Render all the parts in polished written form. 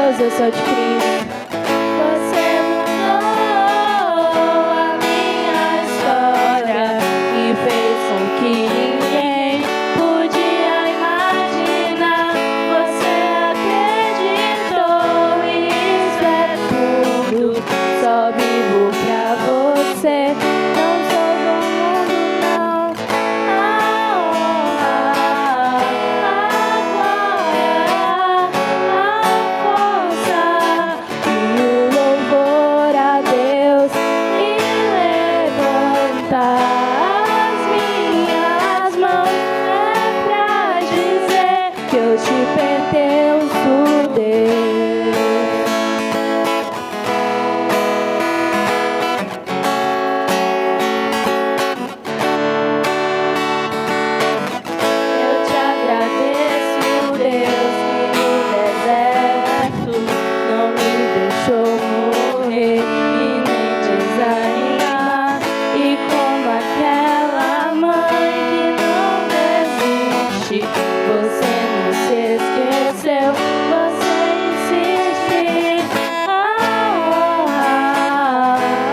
Deus, eu sou de Cristo. Você mudou a minha história e fez com que ninguém podia imaginar. Você acreditou e isso é tudo. Só vivo pra você. Não sou do mundo, não. Eu te pertenço, Deus. Eu te agradeço, Deus, que no deserto não me deixou morrer e nem desanimar. E como aquela mãe que não desiste, você não se esqueceu, você insiste. A honra, a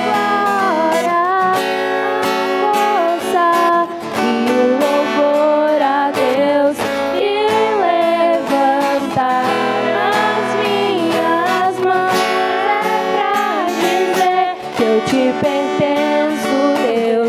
glória, a força e o louvor a Deus e levantar as minhas mãos é pra dizer que eu te pertenço, Deus.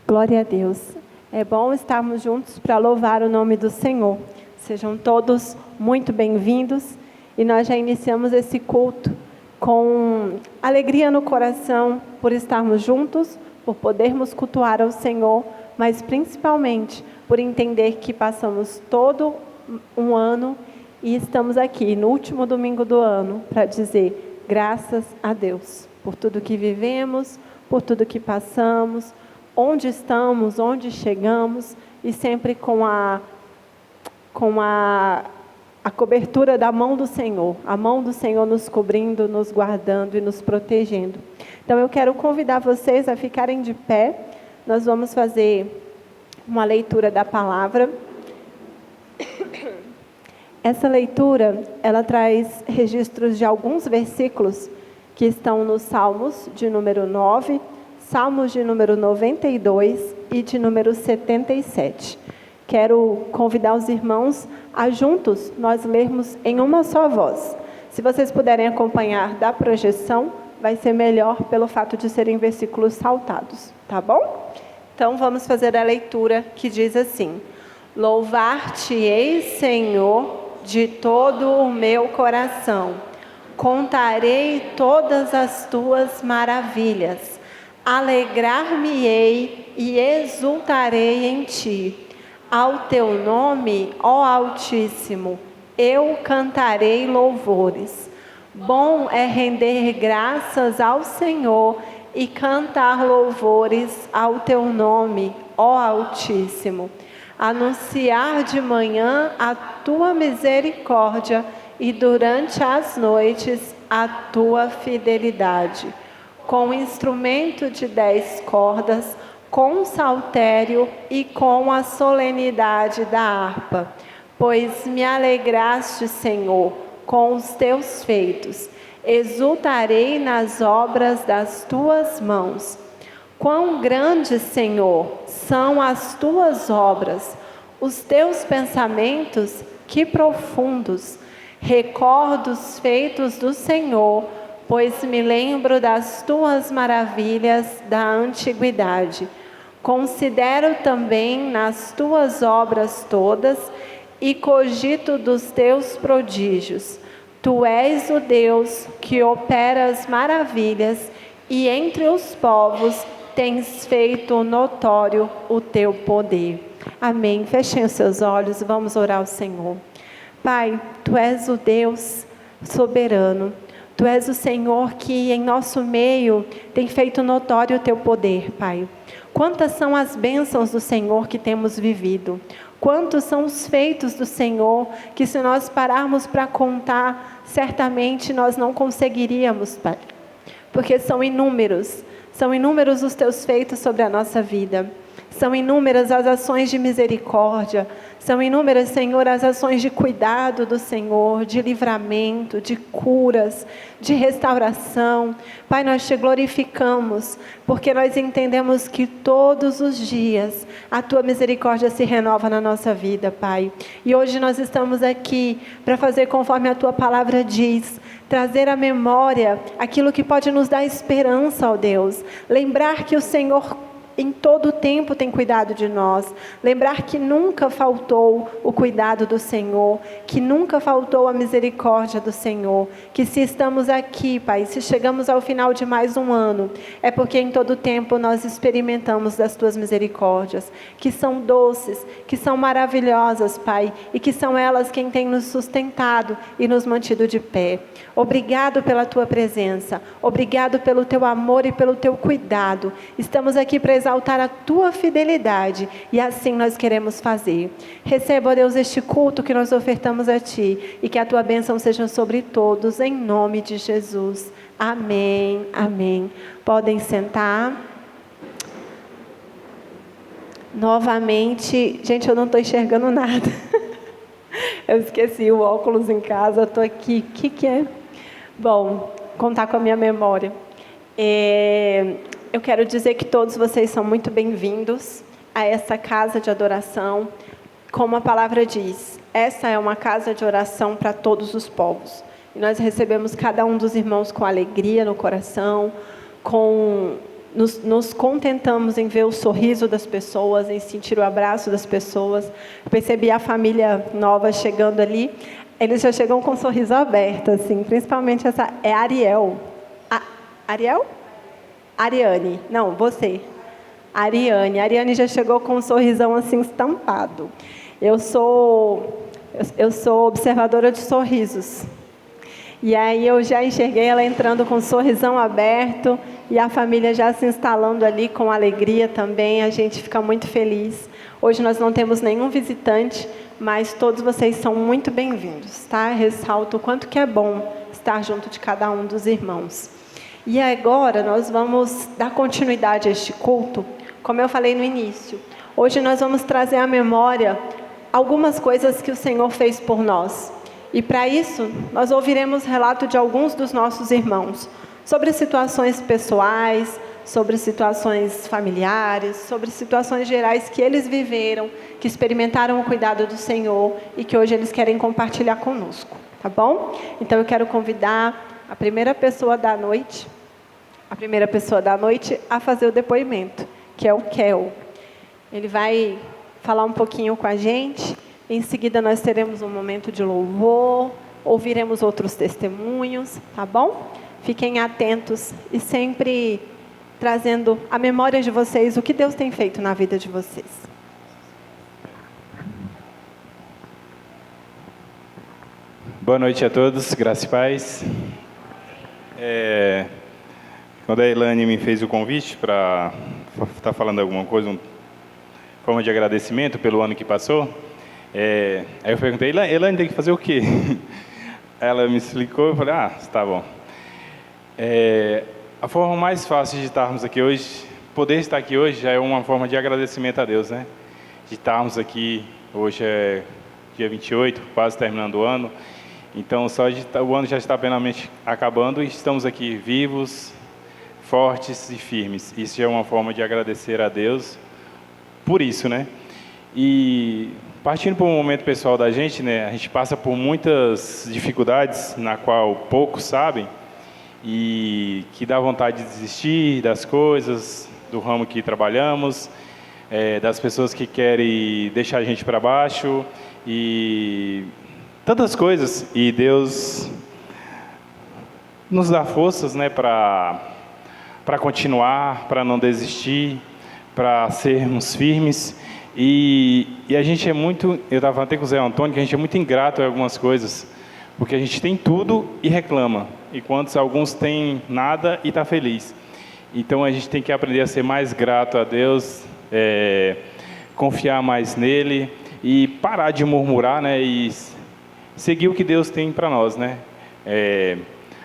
Glória a Deus. É bom estarmos juntos para louvar o nome do Senhor. Sejam todos muito bem-vindos. E nós já iniciamos esse culto com alegria no coração por estarmos juntos, por podermos cultuar ao Senhor, mas principalmente por entender que passamos todo um ano e estamos aqui no último domingo do ano para dizer graças a Deus por tudo que vivemos, por tudo que passamos, onde estamos, onde chegamos, e sempre com a cobertura da mão do Senhor, a mão do Senhor nos cobrindo, nos guardando e nos protegendo. Então eu quero convidar vocês a ficarem de pé. Nós vamos fazer uma leitura da palavra. Essa leitura, ela traz registros de alguns versículos que estão nos Salmos de número 9, Salmos de número 92 e de número 77. Quero convidar os irmãos a juntos nós lermos em uma só voz. Se vocês puderem acompanhar da projeção, vai ser melhor pelo fato de serem versículos saltados, tá bom? Então vamos fazer a leitura que diz assim: Louvar-te-ei, Senhor, de todo o meu coração. Contarei todas as tuas maravilhas. Alegrar-me-ei e exultarei em ti. Ao teu nome, ó Altíssimo, eu cantarei louvores. Bom é render graças ao Senhor e cantar louvores ao teu nome, ó Altíssimo. Anunciar de manhã a tua misericórdia e durante as noites a tua fidelidade. Com instrumento de 10 cordas, com saltério e com a solenidade da harpa. Pois me alegraste, Senhor, com os teus feitos. Exultarei nas obras das tuas mãos. Quão grandes, Senhor, são as tuas obras, os teus pensamentos, que profundos. Recordo os feitos do Senhor, pois me lembro das tuas maravilhas da antiguidade. Considero também nas tuas obras todas e cogito dos teus prodígios. Tu és o Deus que opera as maravilhas e entre os povos tens feito notório o teu poder. Amém. Fechem os seus olhos e vamos orar ao Senhor. Pai, Tu és o Deus soberano. Tu és o Senhor que em nosso meio tem feito notório o Teu poder, Pai. Quantas são as bênçãos do Senhor que temos vivido? Quantos são os feitos do Senhor que, se nós pararmos para contar, certamente nós não conseguiríamos, Pai. Porque são inúmeros os Teus feitos sobre a nossa vida. São inúmeras as ações de misericórdia. São inúmeras, Senhor, as ações de cuidado do Senhor, de livramento, de curas, de restauração. Pai, nós Te glorificamos, porque nós entendemos que todos os dias a Tua misericórdia se renova na nossa vida, Pai. E hoje nós estamos aqui para fazer conforme a Tua palavra diz, trazer à memória aquilo que pode nos dar esperança, ó Deus. Lembrar que o Senhor em todo o tempo tem cuidado de nós. Lembrar que nunca faltou o cuidado do Senhor, que nunca faltou a misericórdia do Senhor, que se estamos aqui, Pai, se chegamos ao final de mais um ano, é porque em todo o tempo nós experimentamos das Tuas misericórdias, que são doces, que são maravilhosas, Pai, e que são elas quem tem nos sustentado e nos mantido de pé. Obrigado pela Tua presença, obrigado pelo Teu amor e pelo Teu cuidado. Estamos aqui para exaltar a Tua fidelidade, e assim nós queremos fazer. Receba, ó Deus, este culto que nós ofertamos a Ti, e que a Tua bênção seja sobre todos, em nome de Jesus. Amém, amém. Podem sentar. Novamente, gente, eu não estou enxergando nada. Eu esqueci o óculos em casa, estou aqui. O que é? Bom, contar com a minha memória. Eu quero dizer que todos vocês são muito bem-vindos a essa casa de adoração. Como a palavra diz, essa é uma casa de oração para todos os povos. E nós recebemos cada um dos irmãos com alegria no coração, nos contentamos em ver o sorriso das pessoas, em sentir o abraço das pessoas. Eu percebi a família nova chegando ali, eles já chegam com o sorriso aberto, assim, principalmente essa, é Ariel. Ariel? Ariane, não, você. Ariane já chegou com um sorrisão assim estampado. Eu sou observadora de sorrisos. E aí eu já enxerguei ela entrando com um sorrisão aberto e a família já se instalando ali com alegria também. A gente fica muito feliz. Hoje nós não temos nenhum visitante, mas todos vocês são muito bem-vindos, tá? Ressalto o quanto que é bom estar junto de cada um dos irmãos. E agora nós vamos dar continuidade a este culto, como eu falei no início. Hoje nós vamos trazer à memória algumas coisas que o Senhor fez por nós. E para isso, nós ouviremos relato de alguns dos nossos irmãos, sobre situações pessoais, sobre situações familiares, sobre situações gerais que eles viveram, que experimentaram o cuidado do Senhor e que hoje eles querem compartilhar conosco, tá bom? Então eu quero convidar a primeira pessoa da noite a fazer o depoimento, que é o Kel. Ele vai falar um pouquinho com a gente, em seguida nós teremos um momento de louvor, ouviremos outros testemunhos, tá bom? Fiquem atentos e sempre trazendo à memória de vocês o que Deus tem feito na vida de vocês. Boa noite a todos, graça e paz. Quando a Elaine me fez o convite para estar falando alguma coisa, uma forma de agradecimento pelo ano que passou, aí eu perguntei, Elaine, tem que fazer o quê? Ela me explicou, eu falei, tá bom. A forma mais fácil de estarmos aqui hoje, poder estar aqui hoje, já é uma forma de agradecimento a Deus, né? De estarmos aqui, hoje é dia 28, quase terminando o ano. Então, o ano já está plenamente acabando e estamos aqui vivos, fortes e firmes. Isso já é uma forma de agradecer a Deus por isso, né? E partindo para um momento pessoal da gente, né? A gente passa por muitas dificuldades, na qual poucos sabem, e que dá vontade de desistir das coisas, do ramo que trabalhamos, das pessoas que querem deixar a gente para baixo, e tantas coisas, e Deus nos dá forças, né, para continuar, para não desistir, para sermos firmes, e a gente é muito, eu estava até com o Zé Antônio, que a gente é muito ingrato em algumas coisas, porque a gente tem tudo e reclama, E quantos alguns têm nada e está feliz. Então a gente tem que aprender a ser mais grato a Deus, confiar mais nele e parar de murmurar, né? E seguir o que Deus tem para nós, né?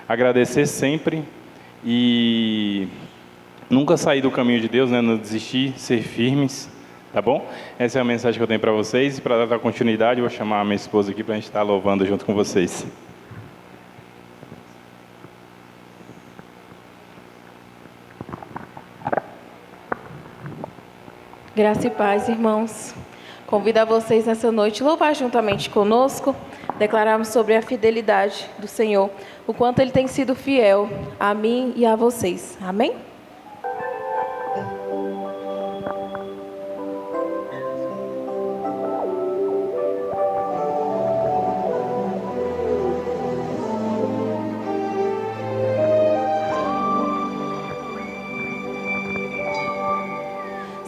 Agradecer sempre e nunca sair do caminho de Deus, né? Não desistir, ser firmes, tá bom? Essa é a mensagem que eu tenho para vocês. E para dar continuidade, eu vou chamar a minha esposa aqui para a gente estar louvando junto com vocês. Graça e paz, irmãos. Convido a vocês nessa noite a louvar juntamente conosco, declararmos sobre a fidelidade do Senhor, o quanto Ele tem sido fiel a mim e a vocês. Amém?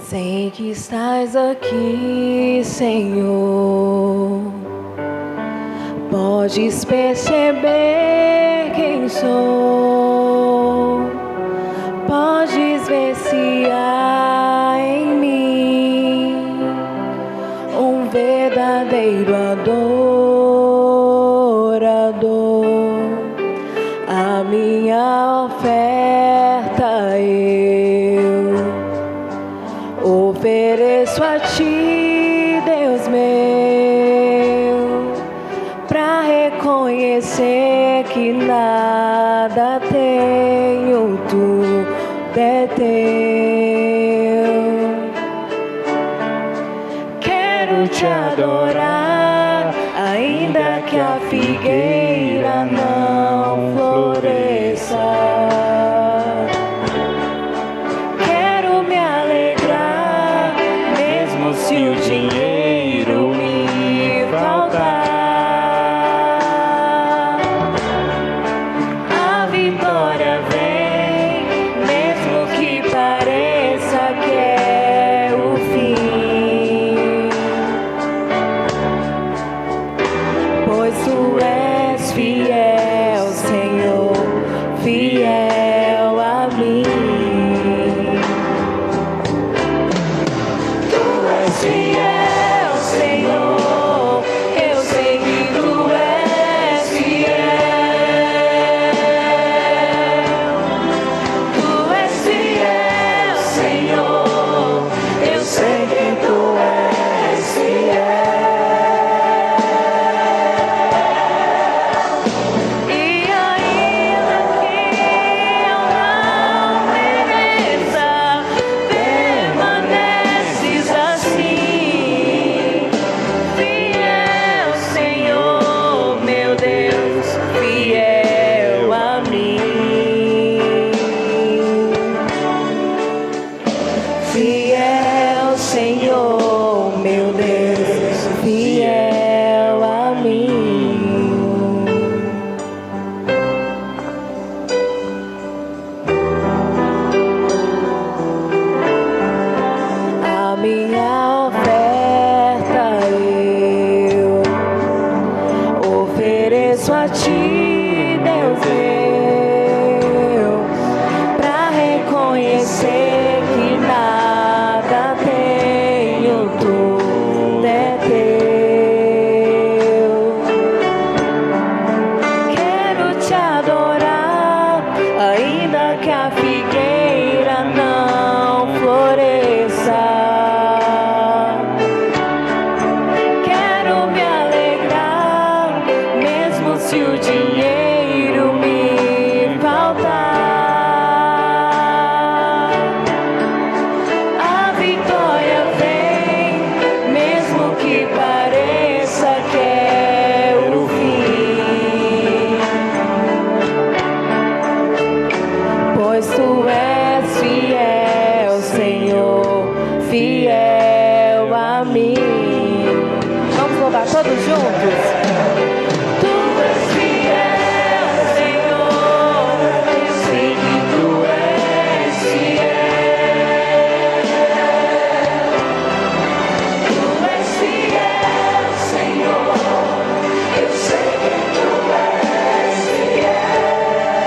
Sei que estás aqui, Senhor. Podes perceber quem sou. Podes ver se há em mim um verdadeiro adorador. A minha oferta ofereço a Ti, Deus meu, pra reconhecer que nada tenho, tudo é Teu. Quero Te adorar, ainda que a figueira não floresça. Se o dinheiro me faltar, a vitória vem, mesmo que pareça que é o fim. Pois Tu és fiel, Senhor, fiel a mim. Fiel, Senhor, eu sei que Tu és fiel. Tu és fiel, Senhor, eu sei que Tu és fiel. E ainda que eu não mereça, permaneces assim. Fiel, Senhor, meu Deus, fiel a mim. A minha oferta eu ofereço a Ti, Deus meu, pra reconhecer que nada tenho, tudo é Teu. Quero Te adorar, ainda que a figueira não floresça. Quero me alegrar, mesmo se o dinheiro me faltar. Pois Tu és fiel, Senhor, fiel a mim. Vamos louvar todos juntos? Tu és fiel, Senhor, eu sei que Tu és fiel. Tu és fiel, Senhor, eu sei que Tu és fiel.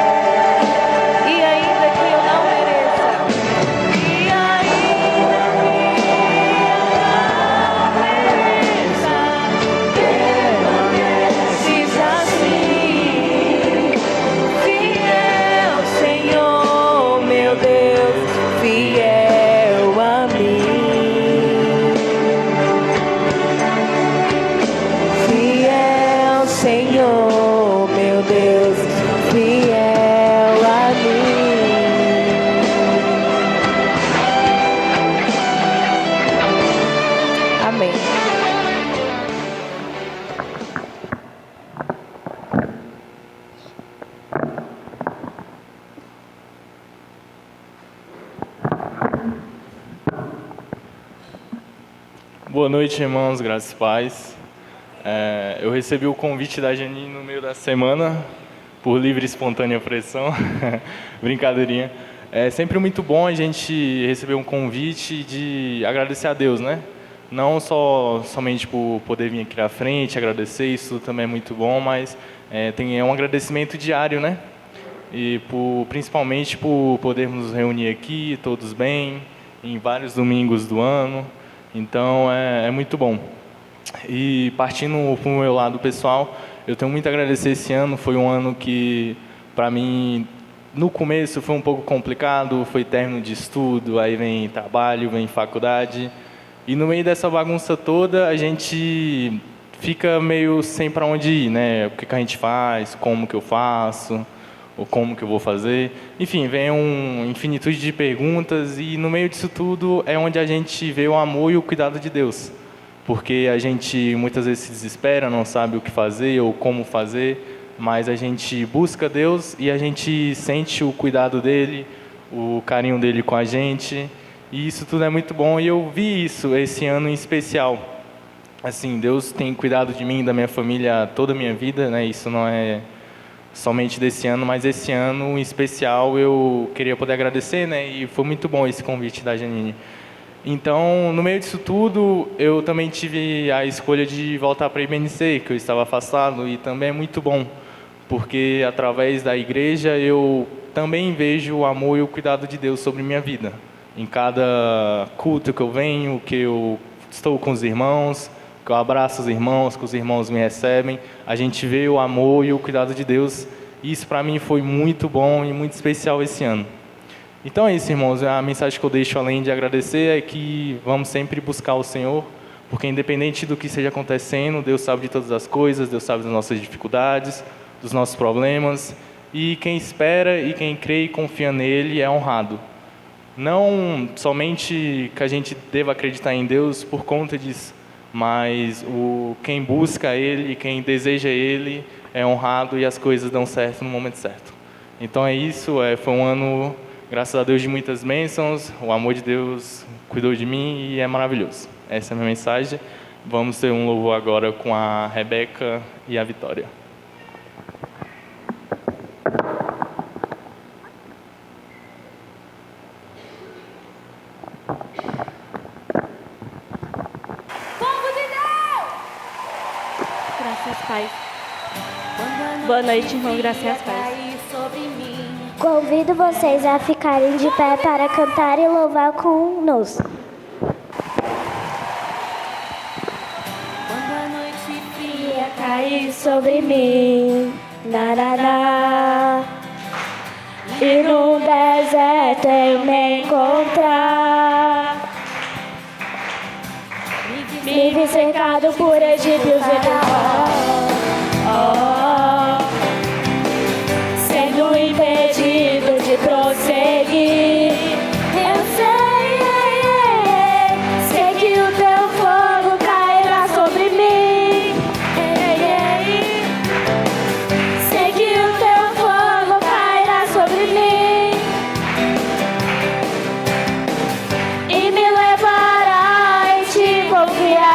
Boa noite, irmãos, graças e paz. Eu recebi o convite da Janine no meio da semana, por livre e espontânea pressão. Brincadeirinha. É sempre muito bom a gente receber um convite de agradecer a Deus, né? Não somente por poder vir aqui à frente, agradecer, isso também é muito bom, mas é um agradecimento diário, né? E principalmente por podermos nos reunir aqui, todos bem, em vários domingos do ano. Então, é muito bom. E partindo para o meu lado pessoal, eu tenho muito a agradecer esse ano. Foi um ano que, para mim, no começo foi um pouco complicado, foi término de estudo, aí vem trabalho, vem faculdade. E no meio dessa bagunça toda, a gente fica meio sem para onde ir, né? O que a gente faz, como que eu faço, ou como que eu vou fazer. Enfim, vem uma infinitude de perguntas e no meio disso tudo é onde a gente vê o amor e o cuidado de Deus. Porque a gente muitas vezes se desespera, não sabe o que fazer ou como fazer, mas a gente busca Deus e a gente sente o cuidado dEle, o carinho dEle com a gente. E isso tudo é muito bom e eu vi isso esse ano em especial. Assim, Deus tem cuidado de mim, da minha família, toda a minha vida, né? Isso não é somente desse ano, mas esse ano em especial eu queria poder agradecer, né? E foi muito bom esse convite da Janine. Então, no meio disso tudo, eu também tive a escolha de voltar para a IBNC, que eu estava afastado, e também é muito bom, porque através da igreja eu também vejo o amor e o cuidado de Deus sobre minha vida. Em cada culto que eu venho, que eu estou com os irmãos, que eu abraço os irmãos, que os irmãos me recebem, a gente vê o amor e o cuidado de Deus. E isso para mim foi muito bom e muito especial esse ano. Então é isso, irmãos. A mensagem que eu deixo, além de agradecer, é que vamos sempre buscar o Senhor, porque independente do que esteja acontecendo, Deus sabe de todas as coisas, Deus sabe das nossas dificuldades, dos nossos problemas. E quem espera e quem crê e confia nele é honrado. Não somente que a gente deva acreditar em Deus por conta disso, mas quem busca Ele, quem deseja Ele, é honrado e as coisas dão certo no momento certo. Então é isso, foi um ano, graças a Deus, de muitas bênçãos, o amor de Deus cuidou de mim e é maravilhoso. Essa é a minha mensagem. Vamos ter um louvor agora com a Rebeca e a Vitória. Boa noite, irmão, graças a Deus. Convido vocês a ficarem de pé para cantar e louvar conosco. Quando a noite fria cair sobre mim, narará, e no deserto eu me encontrar, me vi cercado por egípcios e sendo impedido de prosseguir. Eu sei que o teu fogo cairá sobre mim. Sei que o teu fogo cairá sobre mim e me levará em te confiar.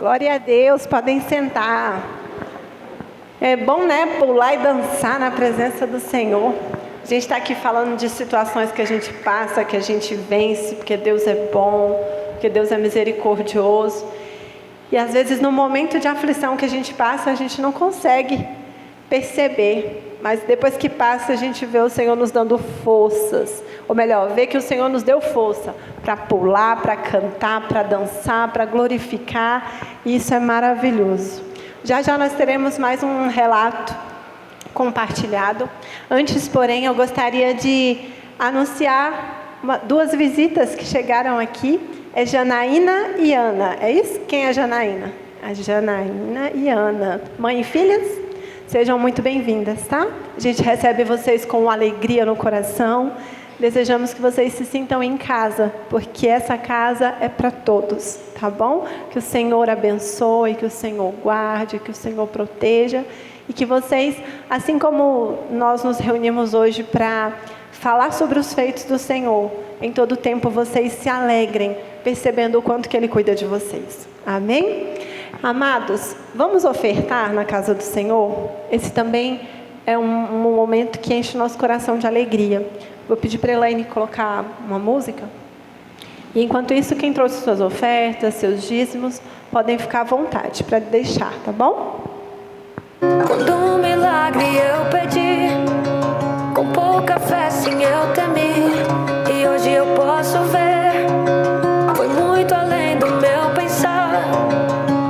Glória a Deus, podem sentar. É bom, né, pular e dançar na presença do Senhor. A gente está aqui falando de situações que a gente passa, que a gente vence, porque Deus é bom, porque Deus é misericordioso. E às vezes no momento de aflição que a gente passa, a gente não consegue perceber. Mas depois que passa, a gente vê o Senhor nos dando forças. Ou melhor, vê que o Senhor nos deu força para pular, para cantar, para dançar, para glorificar. E isso é maravilhoso. Já já nós teremos mais um relato compartilhado. Antes, porém, eu gostaria de anunciar duas visitas que chegaram aqui. É Janaína e Ana. É isso? Quem é Janaína? A Janaína e Ana. Mãe e filhas? Sejam muito bem-vindas, tá? A gente recebe vocês com alegria no coração. Desejamos que vocês se sintam em casa, porque essa casa é para todos, tá bom? Que o Senhor abençoe, que o Senhor guarde, que o Senhor proteja. E que vocês, assim como nós nos reunimos hoje para falar sobre os feitos do Senhor, em todo tempo vocês se alegrem, percebendo o quanto que Ele cuida de vocês. Amém? Amados, vamos ofertar na casa do Senhor? Esse também é um momento que enche o nosso coração de alegria. Vou pedir para a Elaine colocar uma música. E enquanto isso, quem trouxe suas ofertas, seus dízimos, podem ficar à vontade para deixar, tá bom? Quando um milagre eu pedi, com pouca fé sim eu temi, e hoje eu posso ver, foi muito além do meu pensar.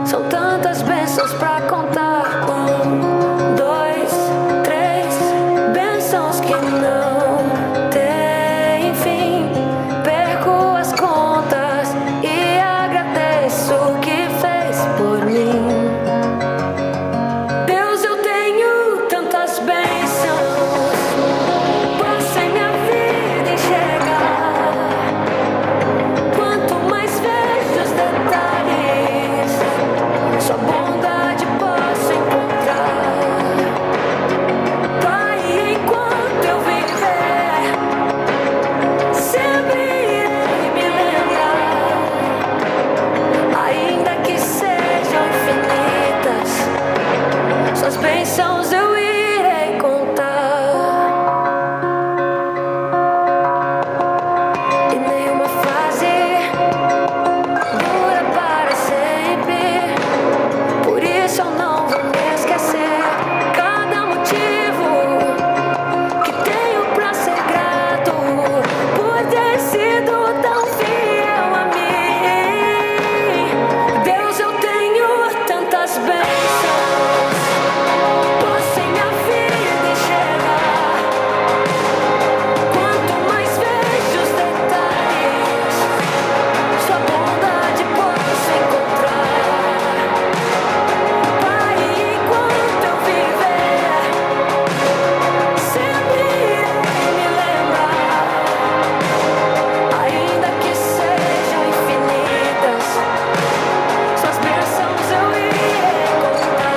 São tantas bênçãos pra contar. 1, 2, 3, bênçãos que não têm fim. Perco as contas e agradeço o que fez por mim. Deus, eu tenho tantas bênçãos, passei minha vida enxergar. Quanto mais vejo os detalhes, sua bondade posso encontrar. Pai, enquanto eu viver, sempre irei me lembrar. Ainda que sejam infinitas, suas bênçãos eu irei contar. E nenhuma fase dura para sempre, por isso eu não vou me esquecer. Cada motivo que tenho pra ser grato, por ter sido tão fiel a mim. Deus, eu tenho tantas bênçãos, passei minha vida enxergar. Quanto mais vejo os detalhes, sua bondade posso encontrar. Pai, enquanto eu viver, sempre irei me lembrar. Ainda que sejam infinitas, suas bênçãos eu irei contar.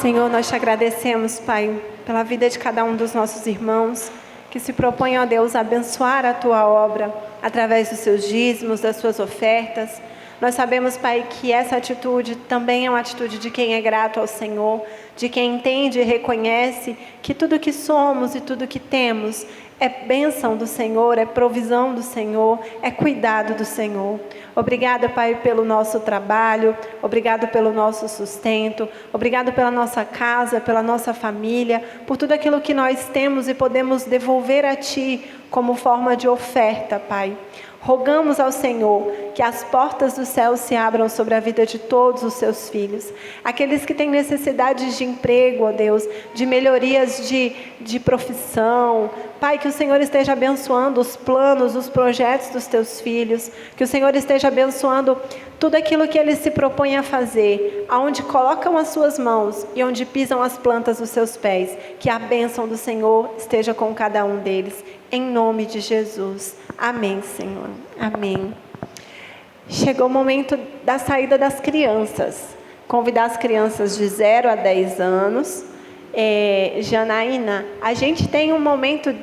Senhor, nós te agradecemos, Pai, pela vida de cada um dos nossos irmãos, que se propõem, ó Deus, a abençoar a Tua obra, através dos seus dízimos, das suas ofertas. Nós sabemos, Pai, que essa atitude também é uma atitude de quem é grato ao Senhor, de quem entende e reconhece que tudo que somos e tudo que temos é bênção do Senhor, é provisão do Senhor, é cuidado do Senhor. Obrigada, Pai, pelo nosso trabalho, obrigado pelo nosso sustento, obrigado pela nossa casa, pela nossa família, por tudo aquilo que nós temos e podemos devolver a Ti como forma de oferta, Pai. Rogamos ao Senhor que as portas do céu se abram sobre a vida de todos os seus filhos. Aqueles que têm necessidades de emprego, ó Deus, de melhorias de profissão. Pai, que o Senhor esteja abençoando os planos, os projetos dos teus filhos. Que o Senhor esteja abençoando tudo aquilo que eles se propõem a fazer. Aonde colocam as suas mãos e onde pisam as plantas dos seus pés. Que a bênção do Senhor esteja com cada um deles. Em nome de Jesus. Amém, Senhor. Amém. Chegou o momento da saída das crianças. convidar as crianças de 0 a 10 anos. Janaína, a gente tem um momento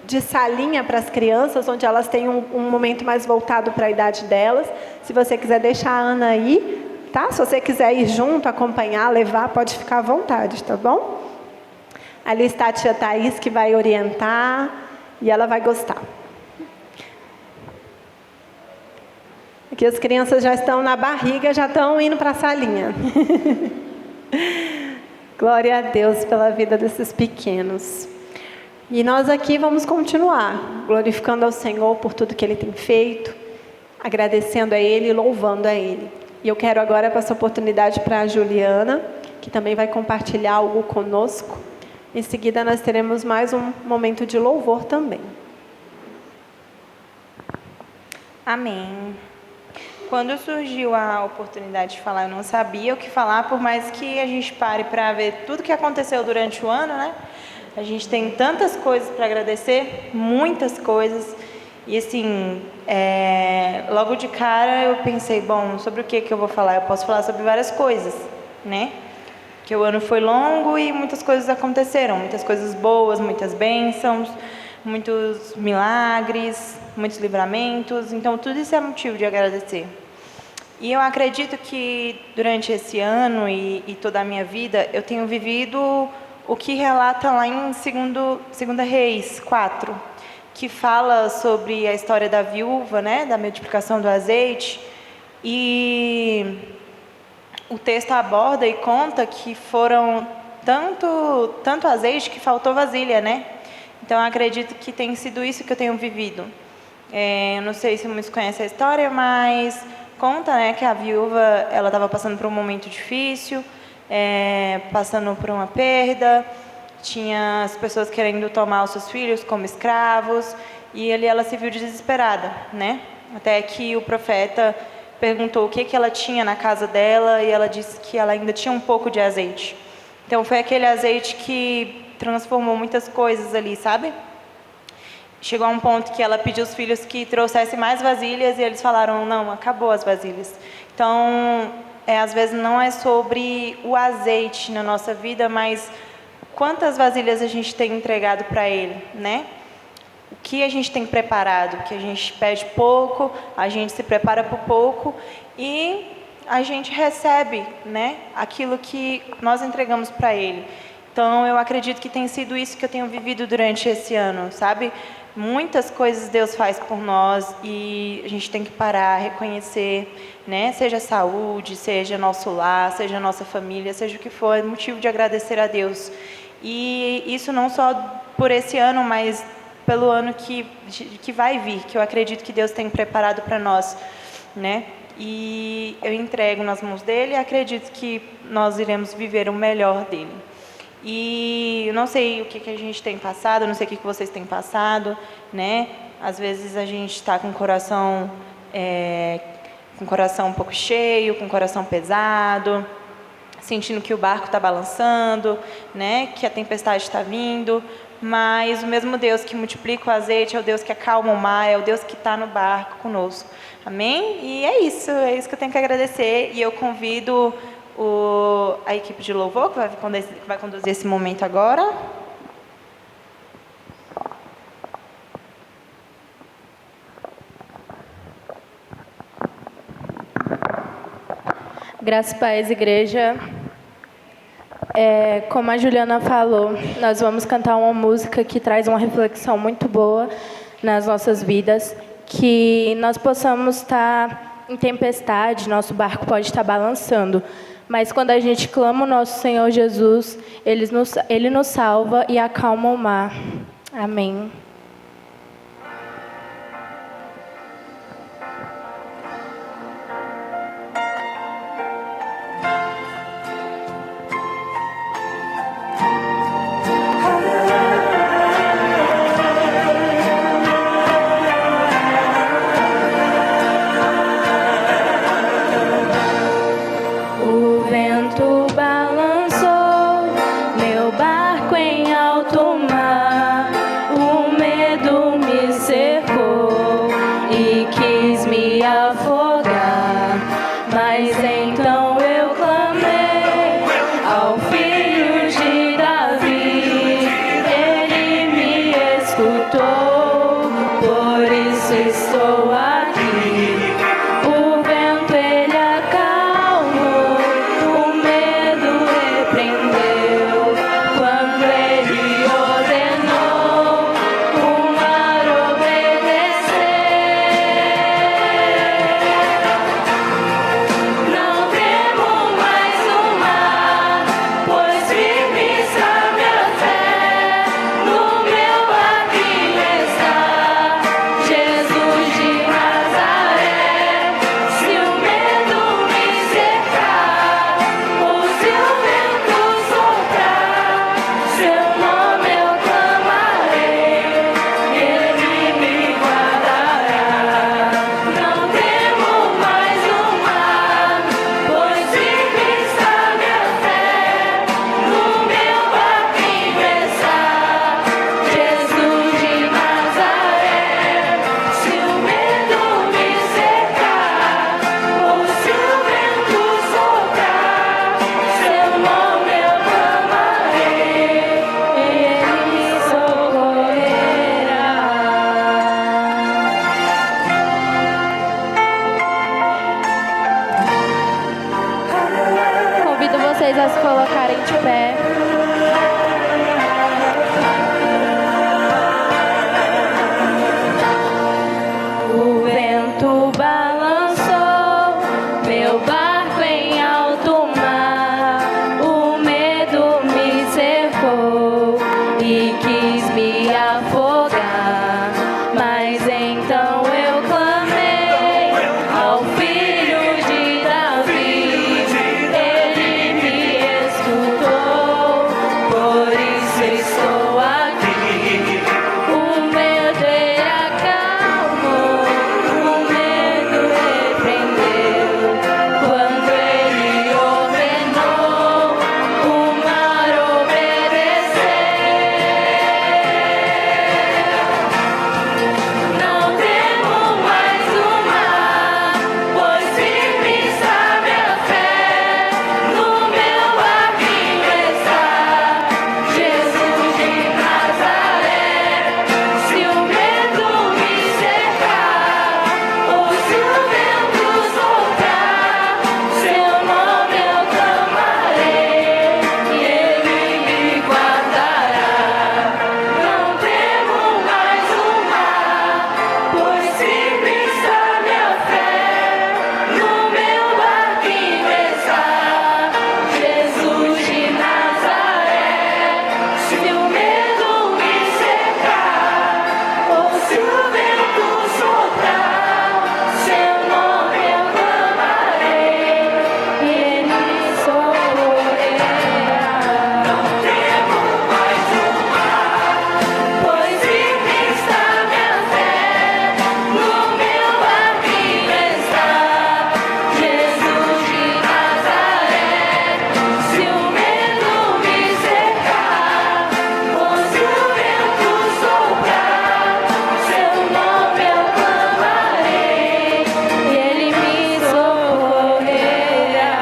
de salinha para as crianças, onde elas têm um momento mais voltado para a idade delas. Se você quiser deixar a Ana aí, tá? Se você quiser ir junto, acompanhar, levar, pode ficar à vontade, tá bom? Ali está a tia Thaís, que vai orientar, e ela vai gostar. Aqui as crianças já estão na barriga, já estão indo para a salinha. Glória a Deus pela vida desses pequenos. E nós aqui vamos continuar glorificando ao Senhor por tudo que Ele tem feito, agradecendo a Ele e louvando a Ele. E eu quero agora passar a oportunidade para a Juliana, que também vai compartilhar algo conosco. Em seguida nós teremos mais um momento de louvor também. Amém. Quando surgiu a oportunidade de falar, eu não sabia o que falar, por mais que a gente pare para ver tudo que aconteceu durante o ano, né? A gente tem tantas coisas para agradecer, muitas coisas. E assim, logo de cara eu pensei, bom, sobre o que eu vou falar? Eu posso falar sobre várias coisas, né? Porque o ano foi longo e muitas coisas aconteceram. Muitas coisas boas, muitas bênçãos, muitos milagres, muitos livramentos. Então tudo isso é motivo de agradecer. E eu acredito que durante esse ano e toda a minha vida, eu tenho vivido o que relata lá em 2 Reis 4, que fala sobre a história da viúva, né, da multiplicação do azeite. E o texto aborda e conta que foram tanto azeite que faltou vasilha, né? Então, eu acredito que tem sido isso que eu tenho vivido. Eu não sei se muitos conhecem a história, mas conta, né, que a viúva ela estava passando por um momento difícil, passando por uma perda, tinha as pessoas querendo tomar os seus filhos como escravos, e ali ela se viu desesperada, né? Até que o profeta perguntou o que ela tinha na casa dela, e ela disse que ela ainda tinha um pouco de azeite. Então foi aquele azeite que transformou muitas coisas ali, sabe? Chegou a um ponto que ela pediu aos filhos que trouxessem mais vasilhas, e eles falaram, não, acabou as vasilhas. Então, às vezes não é sobre o azeite na nossa vida, mas quantas vasilhas a gente tem entregado para Ele, né? O que a gente tem preparado, que a gente pede pouco, a gente se prepara por pouco e a gente recebe, né, aquilo que nós entregamos para Ele. Então, eu acredito que tem sido isso que eu tenho vivido durante esse ano, sabe? Muitas coisas Deus faz por nós e a gente tem que parar, reconhecer, né? Seja saúde, seja nosso lar, seja nossa família, seja o que for, é motivo de agradecer a Deus. E isso não só por esse ano, mas pelo ano que vai vir, que eu acredito que Deus tem preparado para nós, né? E eu entrego nas mãos dele e acredito que nós iremos viver o melhor dele. E eu não sei o que a gente tem passado, eu não sei o que vocês têm passado, né? Às vezes a gente está com o coração um pouco cheio, com o coração pesado, sentindo que o barco está balançando, né? Que a tempestade está vindo, mas o mesmo Deus que multiplica o azeite é o Deus que acalma o mar, é o Deus que está no barco conosco. Amém? E é isso que eu tenho que agradecer, e eu convido a equipe de louvor que vai conduzir esse momento agora. Graças a Paz, igreja. Como a Juliana falou, nós vamos cantar uma música que traz uma reflexão muito boa nas nossas vidas, que nós possamos estar em tempestade, nosso barco pode estar balançando, mas quando a gente clama o nosso Senhor Jesus, Ele nos salva e acalma o mar. Amém. Mas então eu clamei. vocês a se colocarem de pé. O vento balançou meu barco em alto mar, o medo me cercou e quis me afogar, mas então eu clamei ao filho de Davi, ele me escutou, por isso estou aqui. O medo ele acalmou, o medo repreendeu, quando ele ordenou, o mar obedeceu. Não temo mais o mar, pois firme está minha fé, no meu barquinho está Jesus de Nazaré. Se o medo me cercar, ou se o vento soprar, seu nome eu clamarei, e ele me guardará. Não temo mais o mar, pois firme está minha fé, no meu barquinho está Jesus de Nazaré. Se o medo me cercar, ou se o vento soprar, seu nome eu clamarei, e ele me socorrerá. Não temo mais o mar, pois firme está minha fé, no meu barquinho está Jesus de Nazaré. Se o medo me cercar, ou se o vento soprar, seu nome eu clamarei, e ele me socorrerá.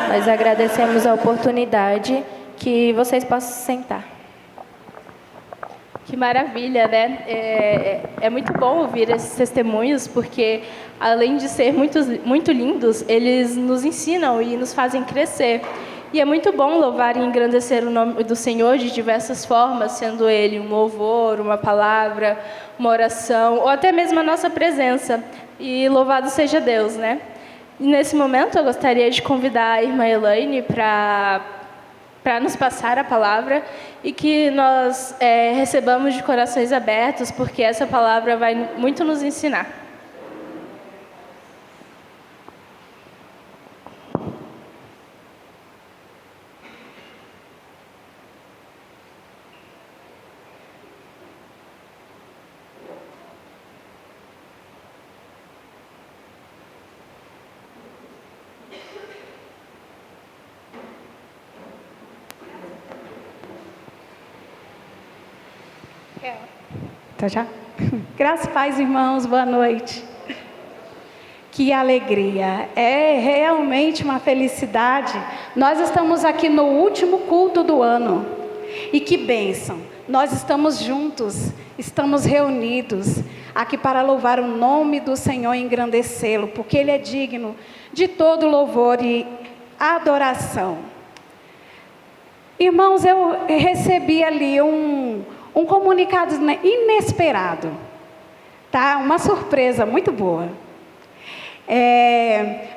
Nós agradecemos a oportunidade, que vocês possam sentar. Que maravilha, né? É muito bom ouvir esses testemunhos, porque, além de ser muito lindos, eles nos ensinam e nos fazem crescer. E é muito bom louvar e engrandecer o nome do Senhor de diversas formas, sendo Ele um louvor, uma palavra, uma oração, ou até mesmo a nossa presença. E louvado seja Deus, né? E nesse momento, eu gostaria de convidar a irmã Elaine para nos passar a palavra e que nós recebamos de corações abertos, porque essa palavra vai muito nos ensinar. Tá já? Graças e paz, irmãos, boa noite. Que alegria, é realmente uma felicidade. Nós estamos aqui no último culto do ano. E que bênção, nós estamos juntos, estamos reunidos aqui para louvar o nome do Senhor e engrandecê-lo, porque Ele é digno de todo louvor e adoração. Irmãos, eu recebi ali um comunicado inesperado, tá? Uma surpresa muito boa.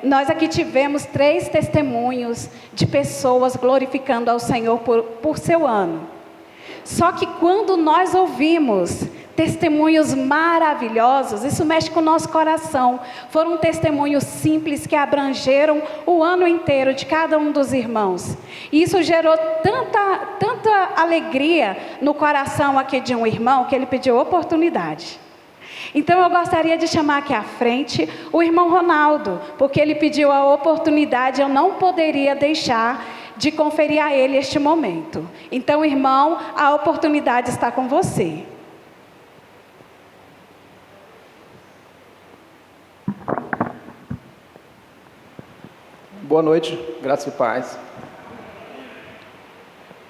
Nós aqui tivemos 3 testemunhos de pessoas glorificando ao Senhor por seu ano. Só que quando nós ouvimos testemunhos maravilhosos, isso mexe com o nosso coração. Foram testemunhos simples que abrangeram o ano inteiro de cada um dos irmãos. E isso gerou tanta alegria no coração aqui de um irmão, que ele pediu oportunidade. Então eu gostaria de chamar aqui à frente o irmão Ronaldo, porque ele pediu a oportunidade, eu não poderia deixar de conferir a ele este momento. Então, irmão, a oportunidade está com você. Boa noite, graça e paz.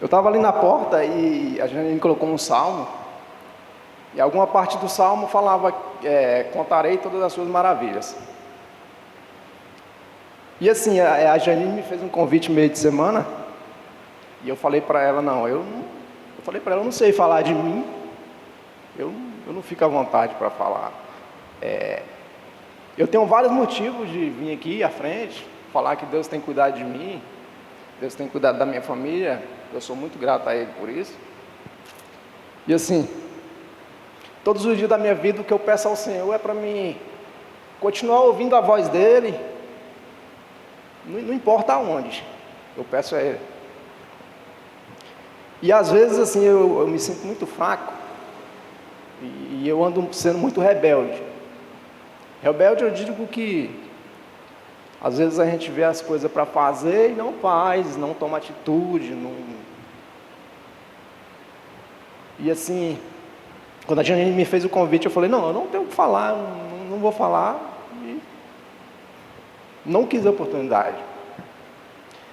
Eu estava ali na porta e a Janine colocou um salmo, e alguma parte do salmo falava, contarei todas as suas maravilhas. E assim, a Janine me fez um convite meio de semana, e eu falei para ela, eu não sei falar de mim, eu não fico à vontade para falar. Eu tenho vários motivos de vir aqui à frente, falar que Deus tem cuidado de mim, Deus tem cuidado da minha família, eu sou muito grato a Ele por isso. E assim, todos os dias da minha vida o que eu peço ao Senhor é para mim continuar ouvindo a voz dEle, não importa aonde, eu peço a Ele. E às vezes assim, eu me sinto muito fraco, e eu ando sendo muito rebelde. Rebelde eu digo que às vezes a gente vê as coisas para fazer e não faz, não toma atitude, não... E assim, quando a Janine me fez o convite, eu falei, eu não tenho o que falar, não vou falar, e não quis a oportunidade.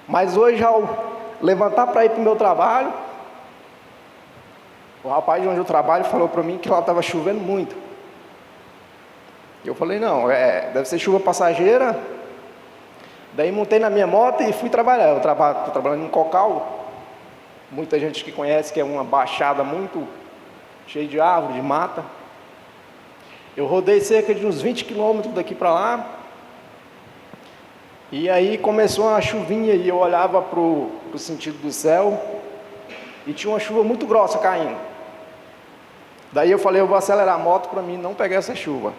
Mas hoje, ao levantar para ir para o meu trabalho, o rapaz de onde eu trabalho falou para mim que lá estava chovendo muito. Eu falei, deve ser chuva passageira. Daí montei na minha moto e fui trabalhar. Eu estou trabalhando em Cocal, muita gente que conhece, que é uma baixada muito cheia de árvore, de mata. Eu rodei cerca de uns 20 quilômetros daqui para lá, e aí começou uma chuvinha, e eu olhava para o sentido do céu, e tinha uma chuva muito grossa caindo. Daí eu falei, eu vou acelerar a moto para mim não pegar essa chuva.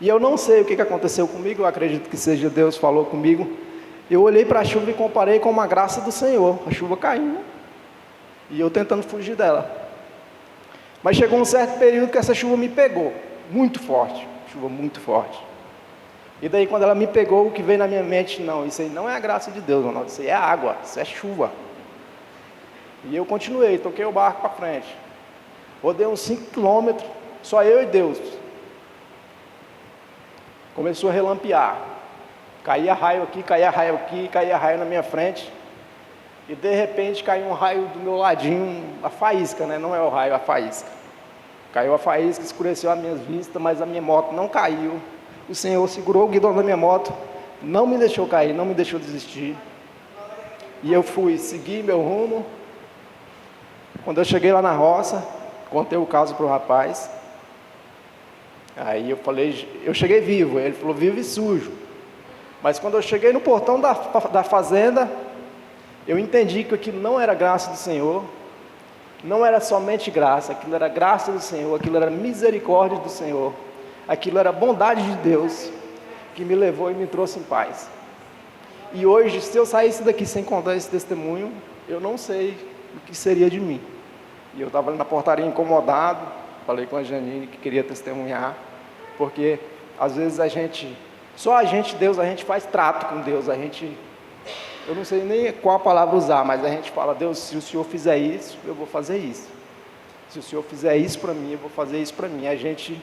E eu não sei o que aconteceu comigo, eu acredito que seja Deus falou comigo. Eu olhei para a chuva e comparei com uma graça do Senhor, a chuva caindo, e eu tentando fugir dela. Mas chegou um certo período que essa chuva me pegou, muito forte, chuva muito forte. E daí quando ela me pegou, o que veio na minha mente, isso aí não é a graça de Deus, não, isso aí é água, isso é chuva. E eu continuei, toquei o barco para frente. Rodei uns 5 quilômetros, só eu e Deus. Começou a relampear. Caía raio aqui, caía raio aqui, caía raio na minha frente. E de repente caiu um raio do meu ladinho, a faísca, não é o raio, a faísca. Caiu a faísca, escureceu as minhas vistas, mas a minha moto não caiu. O Senhor segurou o guidão da minha moto, não me deixou cair, não me deixou desistir. E eu segui meu rumo. Quando eu cheguei lá na roça, contei o caso para o rapaz. Aí eu falei, eu cheguei vivo. Ele falou, vivo e sujo. Mas quando eu cheguei no portão da fazenda, eu entendi que aquilo não era graça do Senhor, não era somente graça, aquilo era graça do Senhor, aquilo era misericórdia do Senhor, aquilo era bondade de Deus, que me levou e me trouxe em paz. E hoje, se eu saísse daqui sem contar esse testemunho, eu não sei o que seria de mim. E eu estava ali na portaria incomodado, falei com a Janine que queria testemunhar, porque às vezes Deus, a gente faz trato com Deus, eu não sei nem qual palavra usar, mas a gente fala, Deus, se o Senhor fizer isso, eu vou fazer isso. Se o Senhor fizer isso para mim, eu vou fazer isso para mim. A gente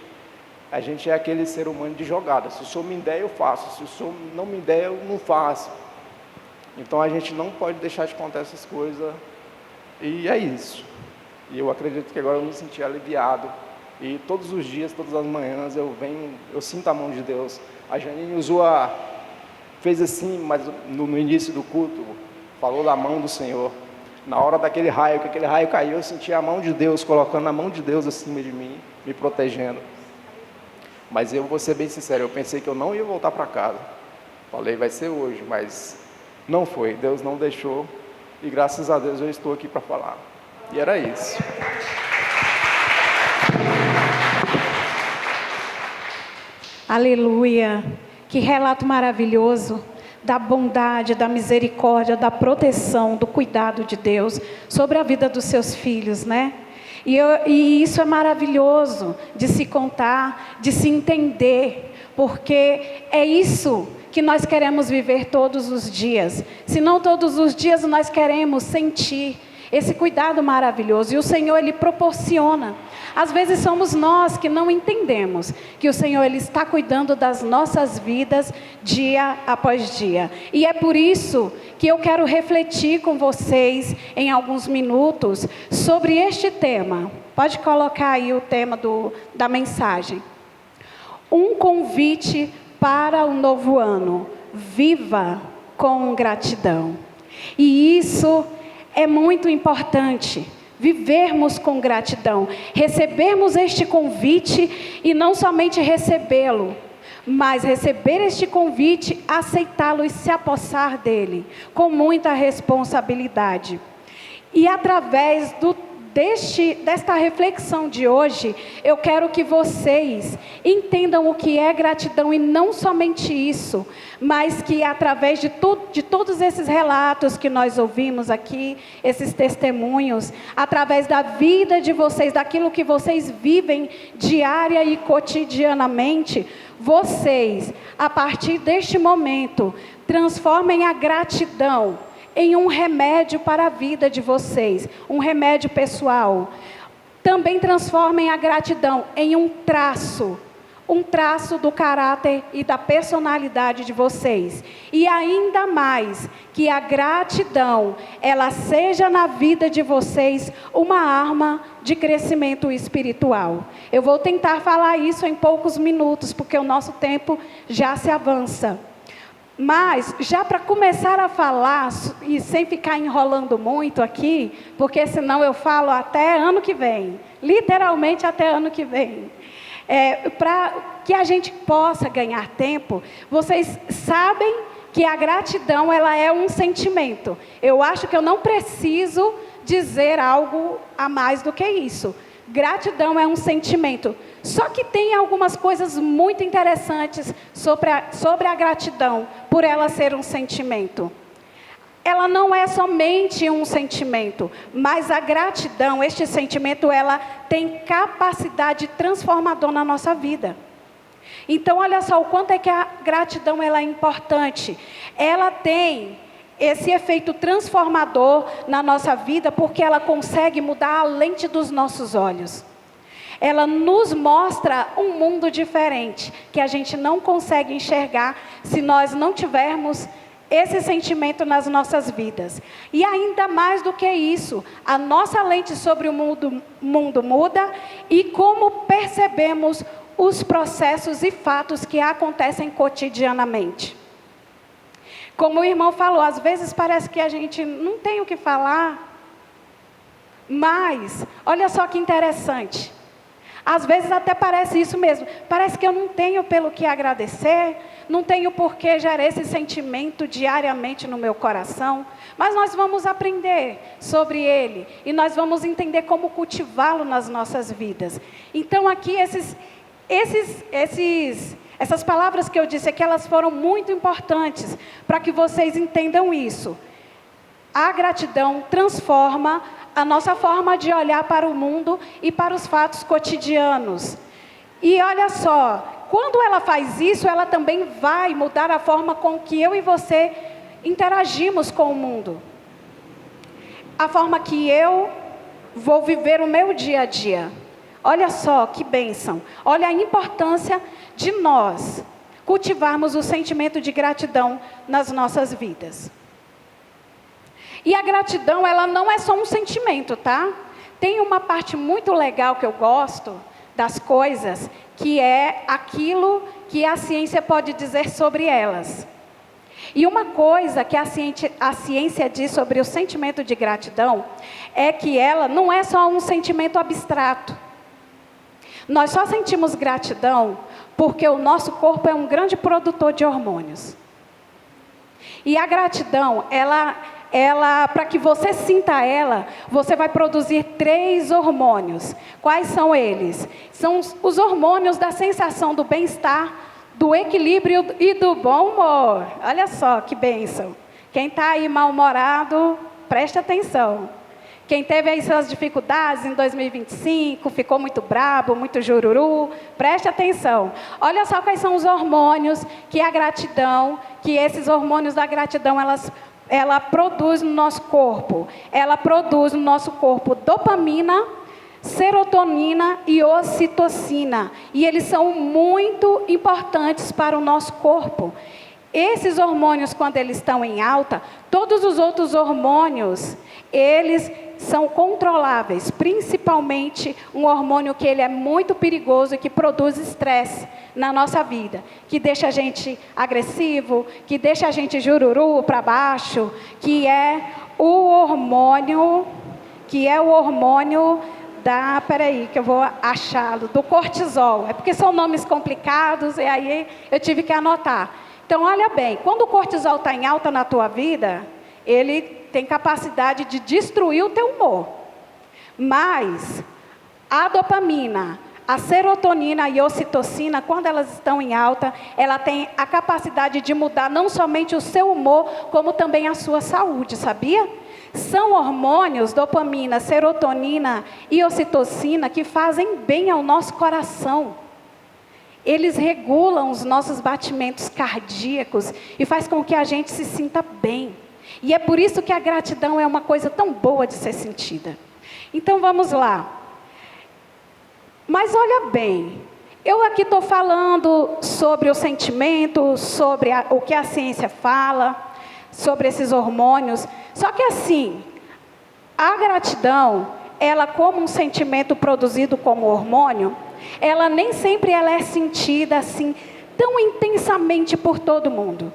é aquele ser humano de jogada. Se o Senhor me der, eu faço. Se o Senhor não me der, eu não faço. Então a gente não pode deixar de contar essas coisas. E é isso. E eu acredito que agora eu me senti aliviado. E todos os dias, todas as manhãs, eu sinto a mão de Deus. A Janine fez assim, mas no início do culto, falou da mão do Senhor. Na hora daquele raio, que aquele raio caiu, eu senti a mão de Deus, colocando a mão de Deus acima de mim, me protegendo. Mas eu vou ser bem sincero, eu pensei que eu não ia voltar para casa. Falei, vai ser hoje, mas não foi. Deus não deixou, e graças a Deus eu estou aqui para falar. E era isso. Aleluia! Que relato maravilhoso da bondade, da misericórdia, da proteção, do cuidado de Deus sobre a vida dos seus filhos, né? E isso é maravilhoso de se contar, de se entender, porque é isso que nós queremos viver todos os dias. Se não todos os dias, nós queremos sentir esse cuidado maravilhoso. E o Senhor, Ele proporciona. Às vezes somos nós que não entendemos que o Senhor Ele está cuidando das nossas vidas dia após dia. E é por isso que eu quero refletir com vocês em alguns minutos sobre este tema. Pode colocar aí o tema da mensagem. Um convite para o novo ano. Viva com gratidão. E isso é muito importante. Vivermos com gratidão. Recebermos este convite e não somente recebê-lo, mas receber este convite, aceitá-lo e se apossar dele, com muita responsabilidade. E através desta reflexão de hoje, eu quero que vocês entendam o que é gratidão e não somente isso, mas que através de todos esses relatos que nós ouvimos aqui, esses testemunhos, através da vida de vocês, daquilo que vocês vivem diária e cotidianamente, vocês, a partir deste momento, transformem a gratidão em um remédio para a vida de vocês, um remédio pessoal. Também transformem a gratidão em um traço do caráter e da personalidade de vocês. E ainda mais, que a gratidão, ela seja na vida de vocês uma arma de crescimento espiritual. Eu vou tentar falar isso em poucos minutos, porque o nosso tempo já se avança. Mas, já para começar a falar, e sem ficar enrolando muito aqui, porque senão eu falo até ano que vem, literalmente até ano que vem, para que a gente possa ganhar tempo, vocês sabem que a gratidão, ela é um sentimento. Eu acho que eu não preciso dizer algo a mais do que isso. Gratidão é um sentimento. Só que tem algumas coisas muito interessantes sobre a gratidão, por ela ser um sentimento. Ela não é somente um sentimento, mas a gratidão, este sentimento, ela tem capacidade transformadora na nossa vida. Então, olha só o quanto é que a gratidão ela é importante. Ela tem esse efeito transformador na nossa vida, porque ela consegue mudar a lente dos nossos olhos. Ela nos mostra um mundo diferente, que a gente não consegue enxergar se nós não tivermos esse sentimento nas nossas vidas. E ainda mais do que isso, a nossa lente sobre o mundo muda, e como percebemos os processos e fatos que acontecem cotidianamente. Como o irmão falou, às vezes parece que a gente não tem o que falar, mas olha só que interessante. Às vezes até parece isso mesmo. Parece que eu não tenho pelo que agradecer, não tenho por que gerar esse sentimento diariamente no meu coração. Mas nós vamos aprender sobre ele e nós vamos entender como cultivá-lo nas nossas vidas. Então aqui essas palavras que eu disse aqui, elas foram muito importantes para que vocês entendam isso. A gratidão transforma a nossa forma de olhar para o mundo e para os fatos cotidianos. E olha só, quando ela faz isso, ela também vai mudar a forma com que eu e você interagimos com o mundo. A forma que eu vou viver o meu dia a dia. Olha só que bênção. Olha a importância de nós cultivarmos o sentimento de gratidão nas nossas vidas. E a gratidão, ela não é só um sentimento, tá? Tem uma parte muito legal que eu gosto das coisas, que é aquilo que a ciência pode dizer sobre elas. E uma coisa que a ciência diz sobre o sentimento de gratidão é que ela não é só um sentimento abstrato. Nós só sentimos gratidão porque o nosso corpo é um grande produtor de hormônios. E a gratidão, ela para que você sinta ela, você vai produzir 3 hormônios. Quais são eles? São os hormônios da sensação do bem-estar, do equilíbrio e do bom humor. Olha só que bênção. Quem está aí mal-humorado, preste atenção. Quem teve aí suas dificuldades em 2025, ficou muito brabo, muito jururu, preste atenção. Olha só quais são os hormônios que a gratidão, que esses hormônios da gratidão, ela produz no nosso corpo. Ela produz no nosso corpo dopamina, serotonina e ocitocina. E eles são muito importantes para o nosso corpo. Esses hormônios, quando eles estão em alta, todos os outros hormônios, eles são controláveis, principalmente um hormônio que ele é muito perigoso e que produz estresse na nossa vida, que deixa a gente agressivo, que deixa a gente jururu para baixo, que é o hormônio peraí, que eu vou achá-lo, do cortisol. É porque são nomes complicados e aí eu tive que anotar. Então, olha bem, quando o cortisol está em alta na tua vida, ele tem capacidade de destruir o teu humor. Mas a dopamina, a serotonina e a ocitocina, quando elas estão em alta, ela tem a capacidade de mudar não somente o seu humor, como também a sua saúde, sabia? São hormônios, dopamina, serotonina e ocitocina, que fazem bem ao nosso coração. Eles regulam os nossos batimentos cardíacos e faz com que a gente se sinta bem. E é por isso que a gratidão é uma coisa tão boa de ser sentida. Então vamos lá. Mas olha bem, eu aqui estou falando sobre o sentimento, sobre o que a ciência fala, sobre esses hormônios. Só que assim, a gratidão, ela como um sentimento produzido como hormônio, ela nem sempre ela é sentida assim, tão intensamente por todo mundo.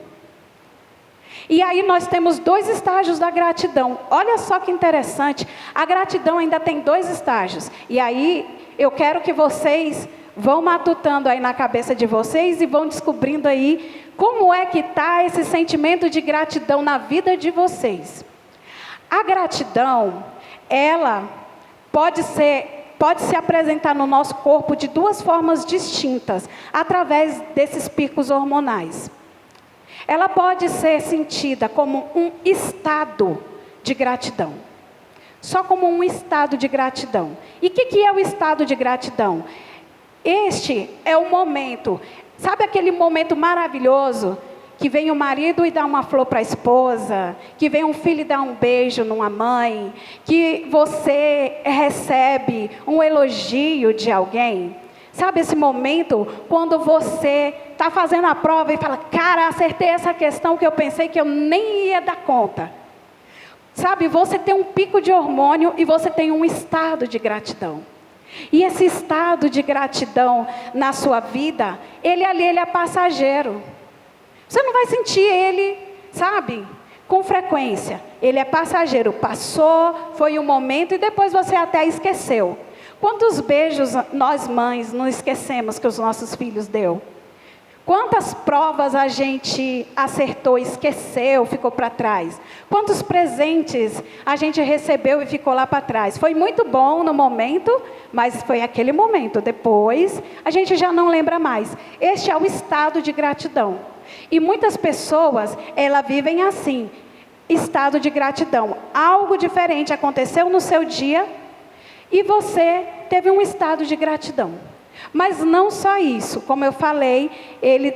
E aí nós temos 2 estágios da gratidão. Olha só que interessante, a gratidão ainda tem 2 estágios. E aí eu quero que vocês vão matutando aí na cabeça de vocês e vão descobrindo aí como é que está esse sentimento de gratidão na vida de vocês. A gratidão, ela pode se apresentar no nosso corpo de 2 formas distintas, através desses picos hormonais. Ela pode ser sentida como um estado de gratidão. Só como um estado de gratidão. E o que é o estado de gratidão? Este é o momento, sabe aquele momento maravilhoso que vem o marido e dá uma flor para a esposa, que vem um filho e dá um beijo numa mãe, que você recebe um elogio de alguém? Sabe esse momento quando você está fazendo a prova e fala, cara, acertei essa questão que eu pensei que eu nem ia dar conta. Sabe, você tem um pico de hormônio e você tem um estado de gratidão. E esse estado de gratidão na sua vida, ele é passageiro. Você não vai sentir ele, sabe, com frequência. Ele é passageiro, passou, foi um momento e depois você até esqueceu. Quantos beijos nós mães não esquecemos que os nossos filhos deu? Quantas provas a gente acertou, esqueceu, ficou para trás? Quantos presentes a gente recebeu e ficou lá para trás? Foi muito bom no momento, mas foi aquele momento. Depois, a gente já não lembra mais. Este é o estado de gratidão. E muitas pessoas, elas vivem assim, estado de gratidão. Algo diferente aconteceu no seu dia e você teve um estado de gratidão. Mas não só isso, como eu falei, ele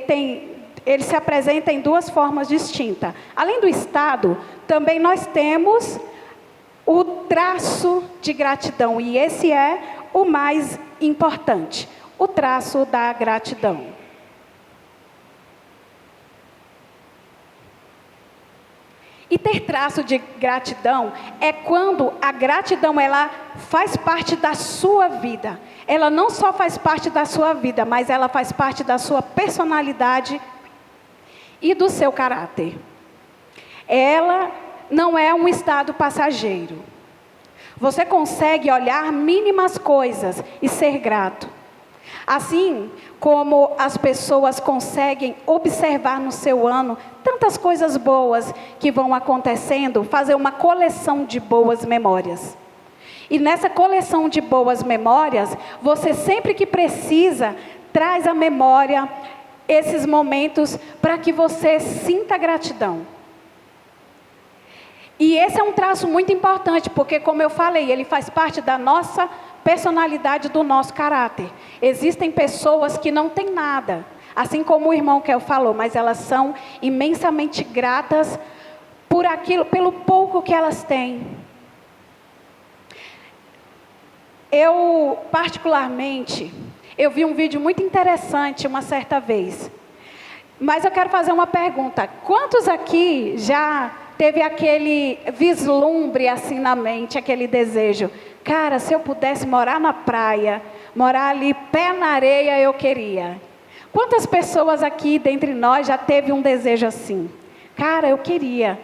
se apresenta em 2 formas distintas. Além do estado, também nós temos o traço de gratidão, e esse é o mais importante, o traço da gratidão. E ter traço de gratidão é quando a gratidão ela faz parte da sua vida. Ela não só faz parte da sua vida, mas ela faz parte da sua personalidade e do seu caráter. Ela não é um estado passageiro. Você consegue olhar mínimas coisas e ser grato. Assim como as pessoas conseguem observar no seu ano tantas coisas boas que vão acontecendo, fazer uma coleção de boas memórias. E nessa coleção de boas memórias, você sempre que precisa, traz à memória esses momentos para que você sinta gratidão. E esse é um traço muito importante, porque como eu falei, ele faz parte da nossa personalidade, do nosso caráter. Existem pessoas que não têm nada, assim como o irmão Kel falou, mas elas são imensamente gratas por aquilo, pelo pouco que elas têm. Eu, particularmente, eu vi um vídeo muito interessante uma certa vez. Mas eu quero fazer uma pergunta. Quantos aqui já teve aquele vislumbre assim na mente, aquele desejo? Cara, se eu pudesse morar na praia, morar ali pé na areia, eu queria. Quantas pessoas aqui dentre nós já teve um desejo assim? Cara, eu queria,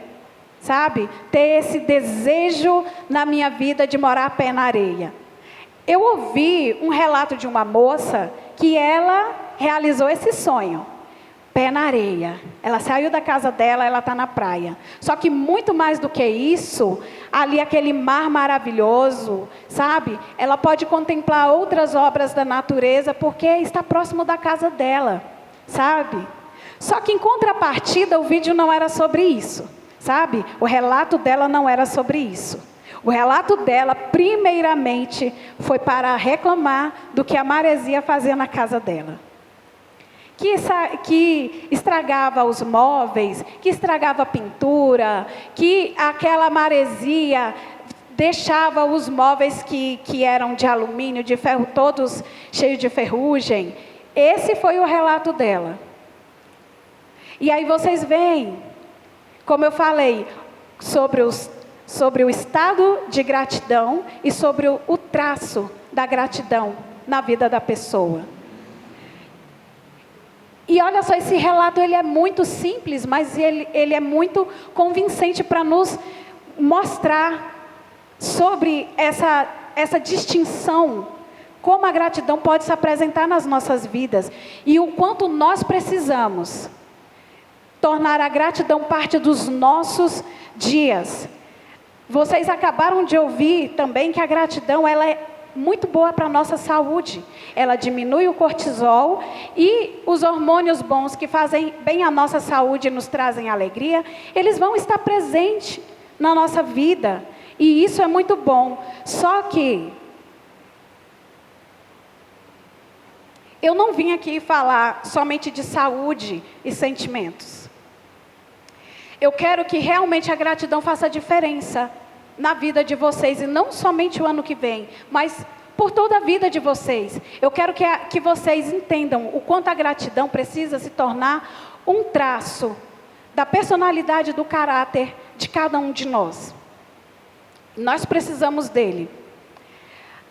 sabe? Ter esse desejo na minha vida de morar pé na areia. Eu ouvi um relato de uma moça que ela realizou esse sonho. Pé na areia. Ela saiu da casa dela, ela está na praia. Só que muito mais do que isso, ali aquele mar maravilhoso, sabe? Ela pode contemplar outras obras da natureza porque está próximo da casa dela, sabe? Só que em contrapartida, o vídeo não era sobre isso, sabe? O relato dela não era sobre isso. O relato dela, primeiramente, foi para reclamar do que a maresia fazia na casa dela. Que estragava os móveis, que estragava a pintura, que aquela maresia deixava os móveis que eram de alumínio, de ferro, todos cheios de ferrugem. Esse foi o relato dela. E aí vocês veem, como eu falei, sobre o estado de gratidão e sobre o traço da gratidão na vida da pessoa. E olha só, esse relato ele é muito simples, mas ele é muito convincente para nos mostrar sobre essa distinção, como a gratidão pode se apresentar nas nossas vidas e o quanto nós precisamos tornar a gratidão parte dos nossos dias. Vocês acabaram de ouvir também que a gratidão ela é muito boa para a nossa saúde. Ela diminui o cortisol e os hormônios bons que fazem bem à nossa saúde e nos trazem alegria, eles vão estar presentes na nossa vida. E isso é muito bom. Só que eu não vim aqui falar somente de saúde e sentimentos. Eu quero que realmente a gratidão faça diferença na vida de vocês, e não somente o ano que vem, mas por toda a vida de vocês. Eu quero que vocês entendam o quanto a gratidão precisa se tornar um traço da personalidade, do caráter de cada um de nós. Nós precisamos dele.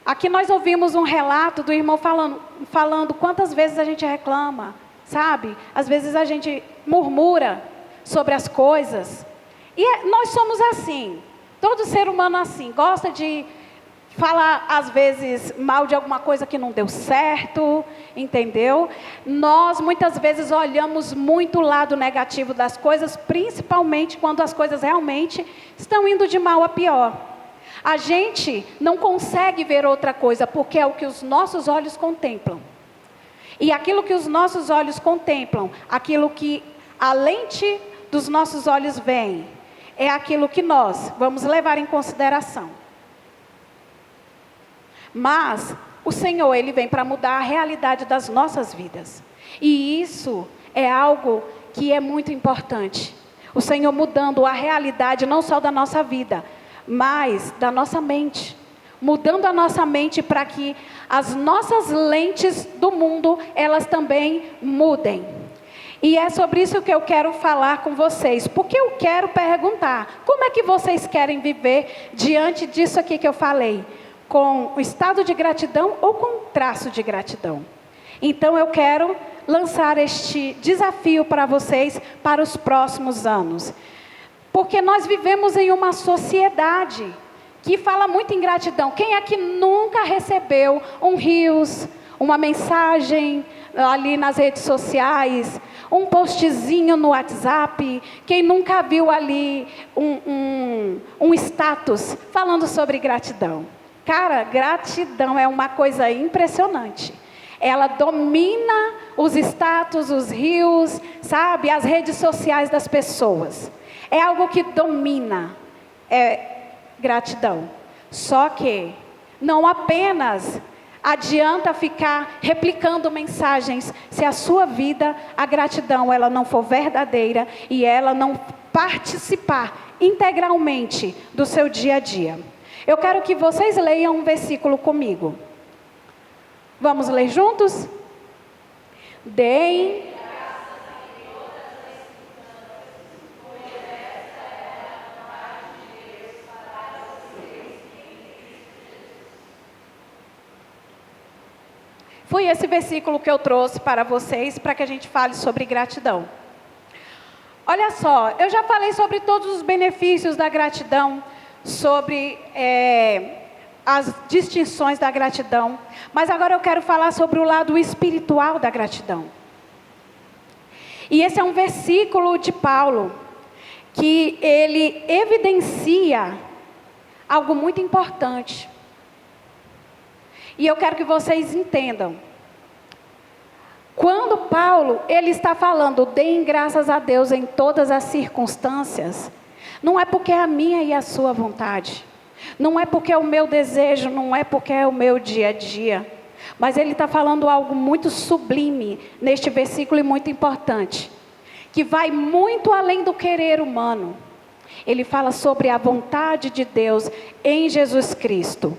Aqui nós ouvimos um relato do irmão falando quantas vezes a gente reclama, sabe? Às vezes a gente murmura sobre as coisas. E nós somos assim. Todo ser humano assim, gosta de falar às vezes mal de alguma coisa que não deu certo, entendeu? Nós muitas vezes olhamos muito o lado negativo das coisas, principalmente quando as coisas realmente estão indo de mal a pior. A gente não consegue ver outra coisa, porque é o que os nossos olhos contemplam. E aquilo que os nossos olhos contemplam, aquilo que a lente dos nossos olhos vem, é aquilo que nós vamos levar em consideração. Mas o Senhor, Ele vem para mudar a realidade das nossas vidas. E isso é algo que é muito importante. O Senhor mudando a realidade não só da nossa vida, mas da nossa mente. Mudando a nossa mente para que as nossas lentes do mundo, elas também mudem. E é sobre isso que eu quero falar com vocês, porque eu quero perguntar, como é que vocês querem viver diante disso aqui que eu falei? Com o estado de gratidão ou com o traço de gratidão? Então eu quero lançar este desafio para vocês para os próximos anos. Porque nós vivemos em uma sociedade que fala muito em gratidão. Quem é que nunca recebeu um reels, uma mensagem ali nas redes sociais, um postzinho no WhatsApp? Quem nunca viu ali um status falando sobre gratidão? Cara, gratidão é uma coisa impressionante. Ela domina os status, os reels, sabe? As redes sociais das pessoas. É algo que domina, gratidão. Só que não apenas adianta ficar replicando mensagens se a sua vida, a gratidão, ela não for verdadeira e ela não participar integralmente do seu dia a dia. Eu quero que vocês leiam um versículo comigo. Vamos ler juntos? Deem Foi esse versículo que eu trouxe para vocês, para que a gente fale sobre gratidão. Olha só, eu já falei sobre todos os benefícios da gratidão, sobre as distinções da gratidão, mas agora eu quero falar sobre o lado espiritual da gratidão. E esse é um versículo de Paulo, que ele evidencia algo muito importante. E eu quero que vocês entendam. Quando Paulo, ele está falando, deem graças a Deus em todas as circunstâncias, não é porque é a minha e a sua vontade, não é porque é o meu desejo, não é porque é o meu dia a dia, mas ele está falando algo muito sublime neste versículo e muito importante, que vai muito além do querer humano. Ele fala sobre a vontade de Deus em Jesus Cristo.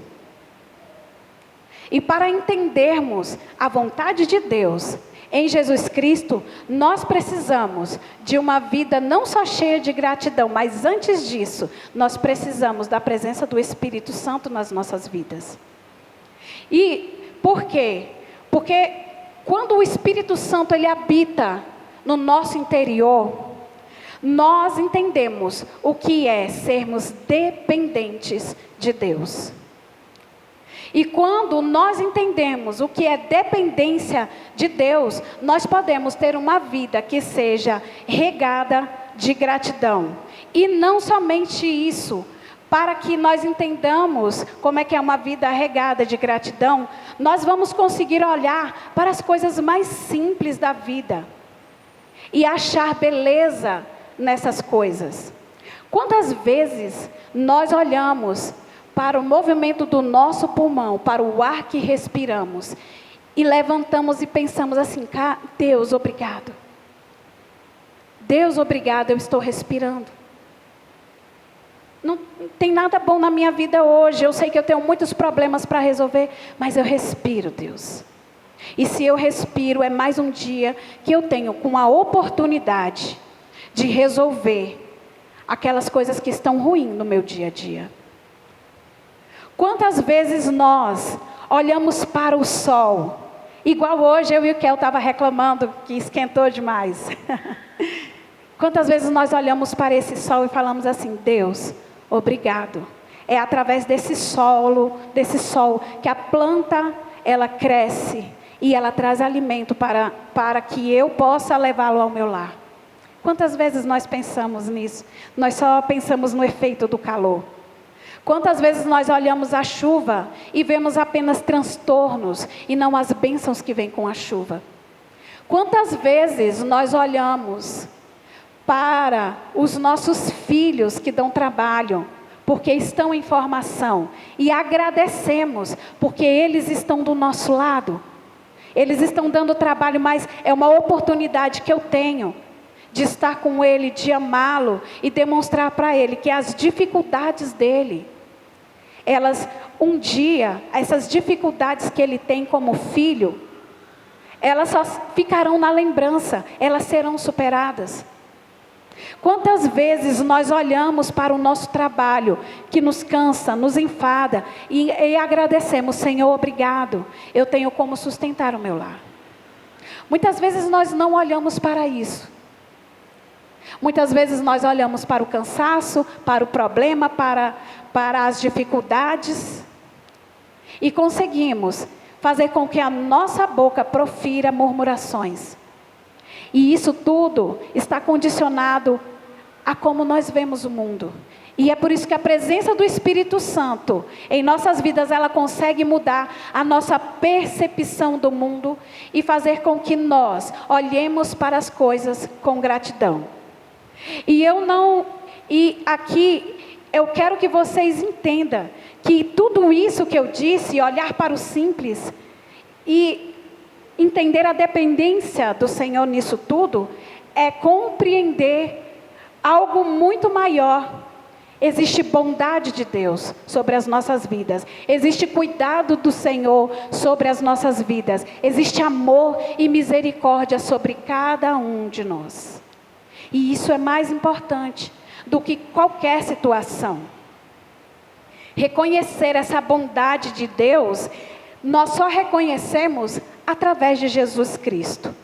E para entendermos a vontade de Deus em Jesus Cristo, nós precisamos de uma vida não só cheia de gratidão, mas antes disso, nós precisamos da presença do Espírito Santo nas nossas vidas. E por quê? Porque quando o Espírito Santo ele habita no nosso interior, nós entendemos o que é sermos dependentes de Deus. E quando nós entendemos o que é dependência de Deus, nós podemos ter uma vida que seja regada de gratidão. E não somente isso, para que nós entendamos como é que é uma vida regada de gratidão, nós vamos conseguir olhar para as coisas mais simples da vida e achar beleza nessas coisas. Quantas vezes nós olhamos para o movimento do nosso pulmão, para o ar que respiramos, e levantamos e pensamos assim, Deus, obrigado. Deus, obrigado, eu estou respirando. Não tem nada bom na minha vida hoje, eu sei que eu tenho muitos problemas para resolver, mas eu respiro, Deus. E se eu respiro, é mais um dia que eu tenho com a oportunidade de resolver aquelas coisas que estão ruins no meu dia a dia. Quantas vezes nós olhamos para o sol, igual hoje eu e o Kel estava reclamando que esquentou demais. Quantas vezes nós olhamos para esse sol e falamos assim, Deus, obrigado. É através desse sol que a planta, ela cresce e ela traz alimento para que eu possa levá-lo ao meu lar. Quantas vezes nós pensamos nisso? Nós só pensamos no efeito do calor. Quantas vezes nós olhamos a chuva e vemos apenas transtornos e não as bênçãos que vêm com a chuva? Quantas vezes nós olhamos para os nossos filhos que dão trabalho, porque estão em formação, e agradecemos, porque eles estão do nosso lado. Eles estão dando trabalho, mas é uma oportunidade que eu tenho de estar com ele, de amá-lo e demonstrar para ele que as dificuldades dele, elas, um dia, essas dificuldades que ele tem como filho, elas só ficarão na lembrança, elas serão superadas. Quantas vezes nós olhamos para o nosso trabalho, que nos cansa, nos enfada, e agradecemos, Senhor, obrigado, eu tenho como sustentar o meu lar. Muitas vezes nós não olhamos para isso. Muitas vezes nós olhamos para o cansaço, para o problema, para as dificuldades, e conseguimos fazer com que a nossa boca profira murmurações. E isso tudo está condicionado a como nós vemos o mundo. E é por isso que a presença do Espírito Santo em nossas vidas, ela consegue mudar a nossa percepção do mundo e fazer com que nós olhemos para as coisas com gratidão. E aqui eu quero que vocês entendam que tudo isso que eu disse, olhar para o simples e entender a dependência do Senhor nisso tudo, é compreender algo muito maior Existe bondade de Deus sobre as nossas vidas. Existe cuidado do Senhor sobre as nossas vidas. Existe amor e misericórdia sobre cada um de nós. E isso é mais importante do que qualquer situação. Reconhecer essa bondade de Deus, nós só reconhecemos através de Jesus Cristo.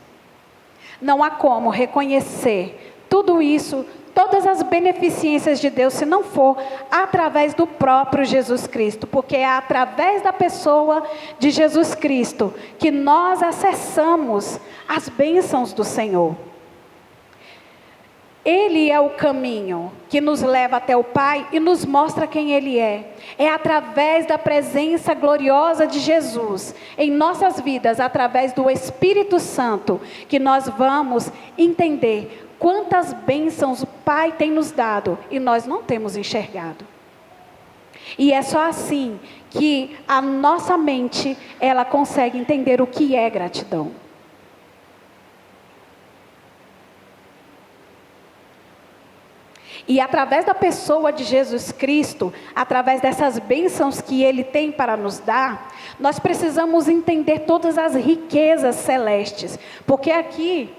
Não há como reconhecer tudo isso, todas as beneficências de Deus, se não for através do próprio Jesus Cristo, porque é através da pessoa de Jesus Cristo que nós acessamos as bênçãos do Senhor. Ele é o caminho que nos leva até o Pai e nos mostra quem Ele é. É através da presença gloriosa de Jesus em nossas vidas, através do Espírito Santo, que nós vamos entender quantas bênçãos o Pai tem nos dado e nós não temos enxergado. E é só assim que a nossa mente, ela consegue entender o que é gratidão. E através da pessoa de Jesus Cristo, através dessas bênçãos que Ele tem para nos dar, nós precisamos entender todas as riquezas celestes. Porque aqui,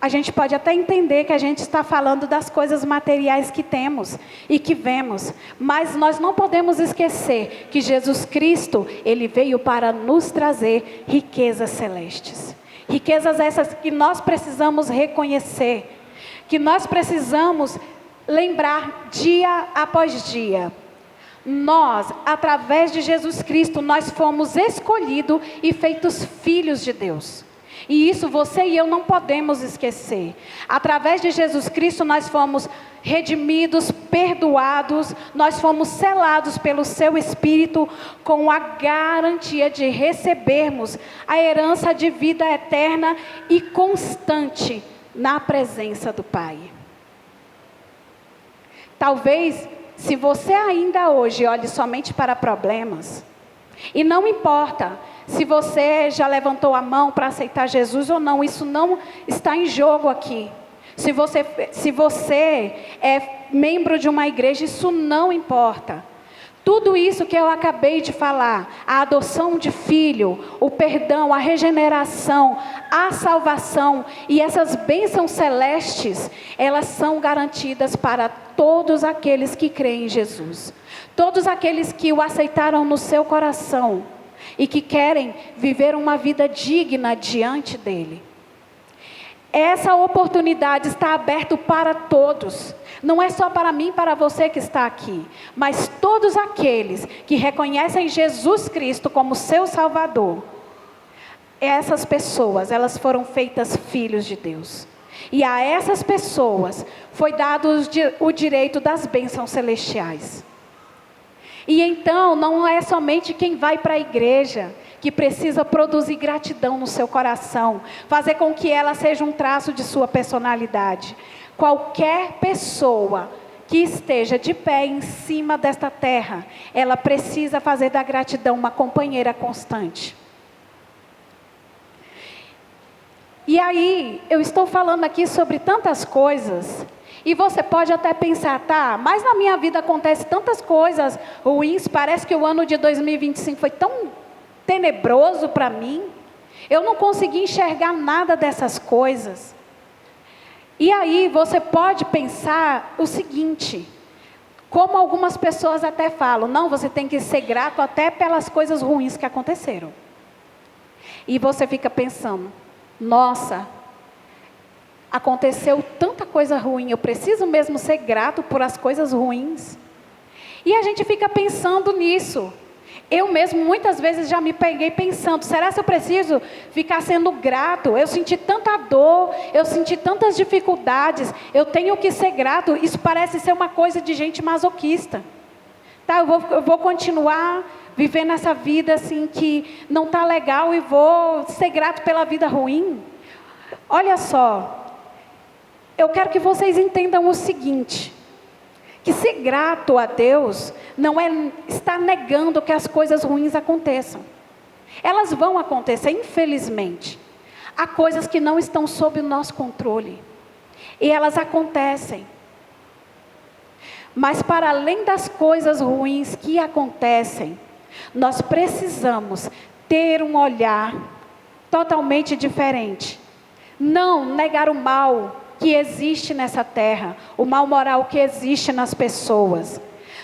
a gente pode até entender que a gente está falando das coisas materiais que temos e que vemos. Mas nós não podemos esquecer que Jesus Cristo, Ele veio para nos trazer riquezas celestes. Riquezas essas que nós precisamos reconhecer, que nós precisamos lembrar dia após dia. Nós, através de Jesus Cristo, nós fomos escolhidos e feitos filhos de Deus. E isso você e eu não podemos esquecer. Através de Jesus Cristo nós fomos redimidos, perdoados, nós fomos selados pelo seu Espírito com a garantia de recebermos a herança de vida eterna e constante na presença do Pai. Talvez, se você ainda hoje olhe somente para problemas, e não importa se você já levantou a mão para aceitar Jesus ou não, isso não está em jogo aqui. Se você é membro de uma igreja, isso não importa. Tudo isso que eu acabei de falar, a adoção de filho, o perdão, a regeneração, a salvação e essas bênçãos celestes, elas são garantidas para todos aqueles que creem em Jesus. Todos aqueles que o aceitaram no seu coração e que querem viver uma vida digna diante dele. Essa oportunidade está aberta para todos. Não é só para mim, para você que está aqui, mas todos aqueles que reconhecem Jesus Cristo como seu Salvador. Essas pessoas, elas foram feitas filhos de Deus. E a essas pessoas foi dado o direito das bênçãos celestiais. E então, não é somente quem vai para a igreja que precisa produzir gratidão no seu coração, fazer com que ela seja um traço de sua personalidade. Qualquer pessoa que esteja de pé em cima desta terra, ela precisa fazer da gratidão uma companheira constante. E aí, eu estou falando aqui sobre tantas coisas, e você pode até pensar, tá, mas na minha vida acontece tantas coisas ruins, parece que o ano de 2025 foi tão tenebroso para mim, eu não consegui enxergar nada dessas coisas. E aí você pode pensar o seguinte, como algumas pessoas até falam, não, você tem que ser grato até pelas coisas ruins que aconteceram. E você fica pensando, nossa, aconteceu tanta coisa ruim, eu preciso mesmo ser grato por as coisas ruins? E a gente fica pensando nisso. Eu mesmo muitas vezes já me peguei pensando, será que eu preciso ficar sendo grato? Eu senti tanta dor, eu senti tantas dificuldades, eu tenho que ser grato. Isso parece ser uma coisa de gente masoquista. Tá, eu vou continuar vivendo essa vida assim que não está legal e vou ser grato pela vida ruim? Olha só, eu quero que vocês entendam o seguinte, que ser grato a Deus não é estar negando que as coisas ruins aconteçam. Elas vão acontecer, infelizmente. Há coisas que não estão sob o nosso controle. E elas acontecem. Mas para além das coisas ruins que acontecem, nós precisamos ter um olhar totalmente diferente. Não negar o mal que existe nessa terra, o mal moral que existe nas pessoas.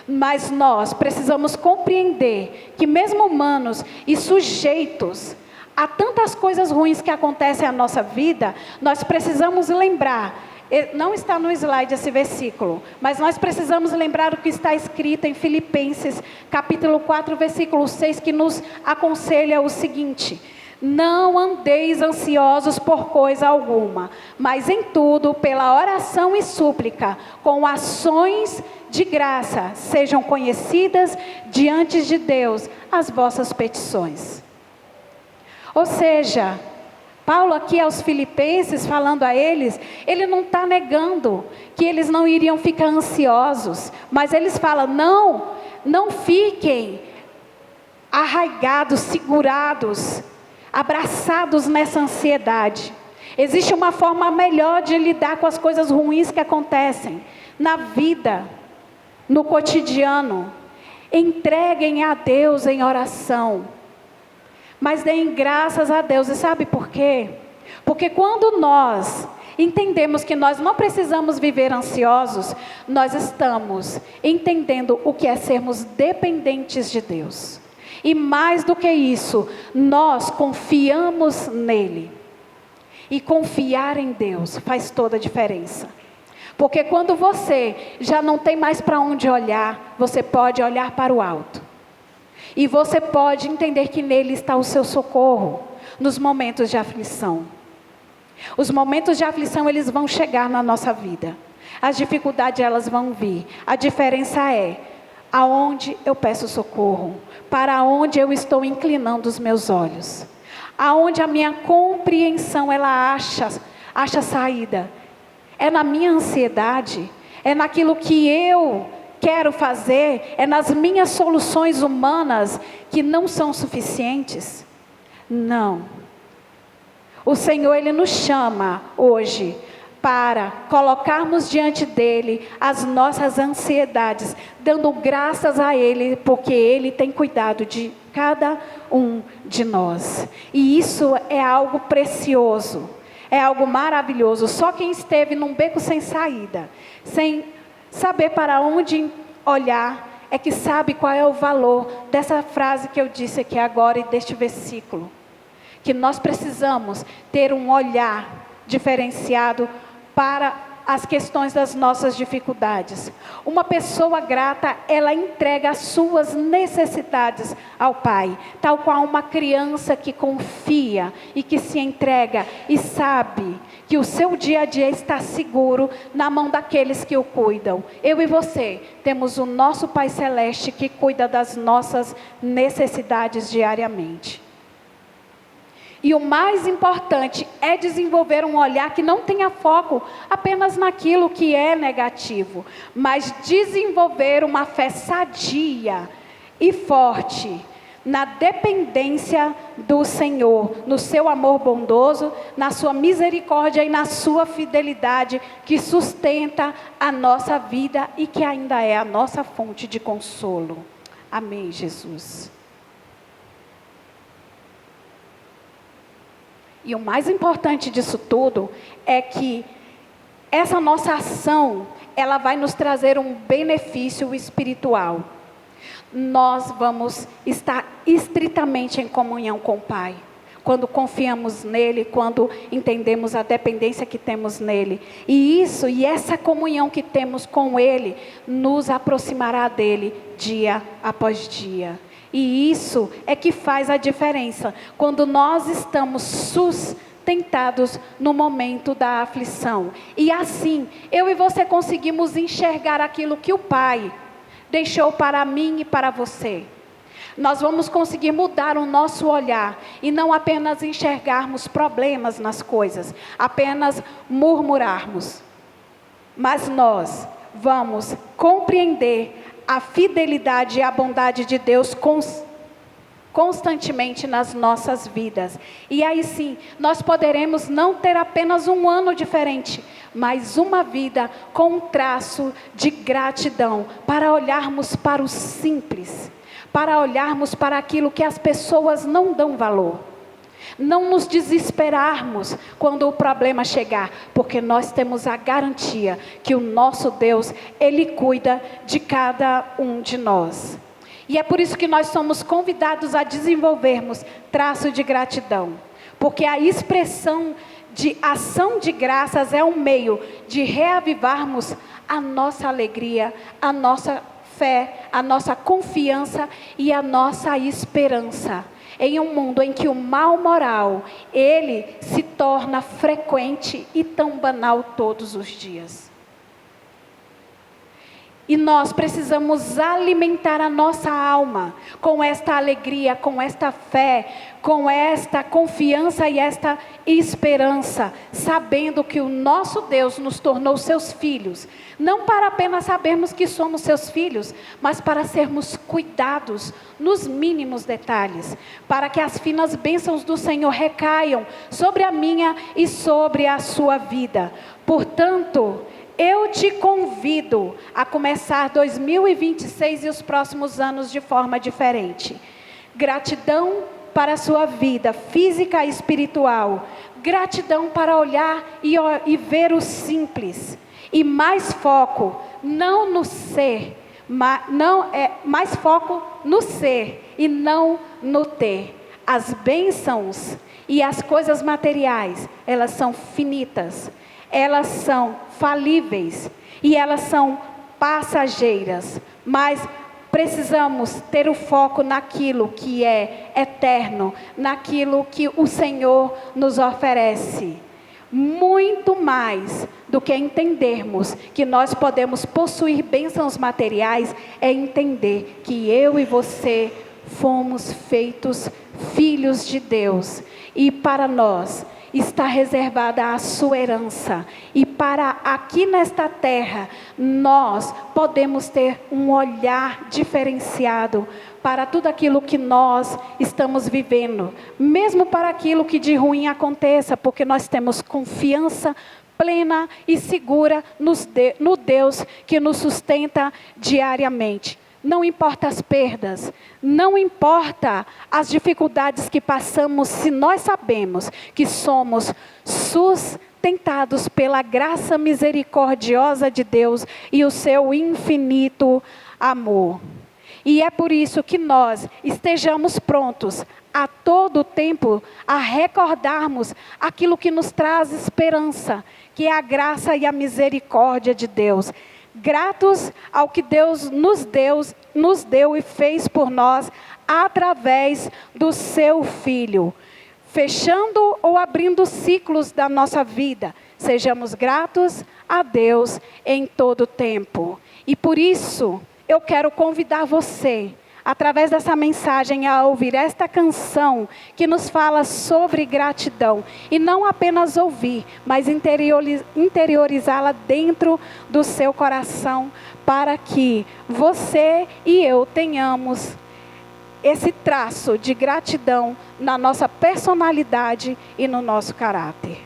Mas nós precisamos compreender que mesmo humanos e sujeitos a tantas coisas ruins que acontecem na nossa vida, nós precisamos lembrar, não está no slide esse versículo, mas nós precisamos lembrar o que está escrito em Filipenses, capítulo 4, versículo 6, que nos aconselha o seguinte: não andeis ansiosos por coisa alguma, mas em tudo, pela oração e súplica, com ações de graça, sejam conhecidas diante de Deus as vossas petições. Ou seja, Paulo aqui aos Filipenses, falando a eles, ele não está negando que eles não iriam ficar ansiosos, mas eles falam, não fiquem arraigados, segurados, abraçados nessa ansiedade. Existe uma forma melhor de lidar com as coisas ruins que acontecem na vida, no cotidiano. Entreguem a Deus em oração, mas deem graças a Deus. E sabe por quê? Porque quando nós entendemos que nós não precisamos viver ansiosos, nós estamos entendendo o que é sermos dependentes de Deus. E mais do que isso, nós confiamos nele. E confiar em Deus faz toda a diferença. Porque quando você já não tem mais para onde olhar, você pode olhar para o alto. E você pode entender que nele está o seu socorro nos momentos de aflição. Os momentos de aflição, eles vão chegar na nossa vida. As dificuldades, elas vão vir. A diferença é aonde eu peço socorro, para onde eu estou inclinando os meus olhos, aonde a minha compreensão ela acha saída. É na minha ansiedade, é naquilo que eu quero fazer, é nas minhas soluções humanas que não são suficientes? Não. O Senhor, Ele nos chama hoje para colocarmos diante dEle as nossas ansiedades, dando graças a Ele, porque Ele tem cuidado de cada um de nós. E isso é algo precioso, é algo maravilhoso. Só quem esteve num beco sem saída, sem saber para onde olhar, é que sabe qual é o valor dessa frase que eu disse aqui agora e deste versículo. Que nós precisamos ter um olhar diferenciado para as questões das nossas dificuldades. Uma pessoa grata, ela entrega as suas necessidades ao Pai, tal qual uma criança que confia e que se entrega e sabe que o seu dia a dia está seguro na mão daqueles que o cuidam. Eu e você temos o nosso Pai Celeste que cuida das nossas necessidades diariamente. E o mais importante é desenvolver um olhar que não tenha foco apenas naquilo que é negativo, mas desenvolver uma fé sadia e forte na dependência do Senhor, no seu amor bondoso, na sua misericórdia e na sua fidelidade que sustenta a nossa vida e que ainda é a nossa fonte de consolo. Amém, Jesus. E o mais importante disso tudo é que essa nossa ação, ela vai nos trazer um benefício espiritual. Nós vamos estar estritamente em comunhão com o Pai. Quando confiamos nele, quando entendemos a dependência que temos nele. E essa comunhão que temos com ele, nos aproximará dele dia após dia. E isso é que faz a diferença, quando nós estamos sustentados no momento da aflição. E assim, eu e você conseguimos enxergar aquilo que o Pai deixou para mim e para você. Nós vamos conseguir mudar o nosso olhar e não apenas enxergarmos problemas nas coisas, apenas murmurarmos. Mas nós vamos compreender a fidelidade e a bondade de Deus constantemente nas nossas vidas. E aí sim, nós poderemos não ter apenas um ano diferente, mas uma vida com um traço de gratidão, para olharmos para o simples, para olharmos para aquilo que as pessoas não dão valor. Não nos desesperarmos quando o problema chegar, porque nós temos a garantia que o nosso Deus, Ele cuida de cada um de nós. E é por isso que nós somos convidados a desenvolvermos traço de gratidão, porque a expressão de ação de graças é um meio de reavivarmos a nossa alegria, a nossa fé, a nossa confiança e a nossa esperança. Em um mundo em que o mal moral, ele se torna frequente e tão banal todos os dias. E nós precisamos alimentar a nossa alma com esta alegria, com esta fé, com esta confiança e esta esperança, sabendo que o nosso Deus nos tornou seus filhos, não para apenas sabermos que somos seus filhos, mas para sermos cuidados nos mínimos detalhes, para que as finas bênçãos do Senhor recaiam sobre a minha e sobre a sua vida. Portanto, eu te convido a começar 2026 e os próximos anos de forma diferente. Gratidão para a sua vida física e espiritual. Gratidão para olhar e ver o simples. E mais foco, não no ser, mais foco no ser e não no ter. As bênçãos e as coisas materiais, elas são finitas. Elas são falíveis e elas são passageiras, mas precisamos ter o foco naquilo que é eterno, naquilo que o Senhor nos oferece. Muito mais do que entendermos que nós podemos possuir bênçãos materiais, é entender que eu e você fomos feitos filhos de Deus, e para nós está reservada a sua herança, e para aqui nesta terra, nós podemos ter um olhar diferenciado para tudo aquilo que nós estamos vivendo, mesmo para aquilo que de ruim aconteça, porque nós temos confiança plena e segura no Deus que nos sustenta diariamente. Não importa as perdas, não importa as dificuldades que passamos, se nós sabemos que somos sustentados pela graça misericordiosa de Deus e o seu infinito amor. E é por isso que nós estejamos prontos a todo tempo a recordarmos aquilo que nos traz esperança, que é a graça e a misericórdia de Deus. Gratos ao que Deus nos deu e fez por nós através do seu Filho, fechando ou abrindo ciclos da nossa vida. Sejamos gratos a Deus em todo tempo. E por isso, eu quero convidar você, através dessa mensagem, a ouvir esta canção que nos fala sobre gratidão. E não apenas ouvir, mas interiorizá-la dentro do seu coração, para que você e eu tenhamos esse traço de gratidão na nossa personalidade e no nosso caráter.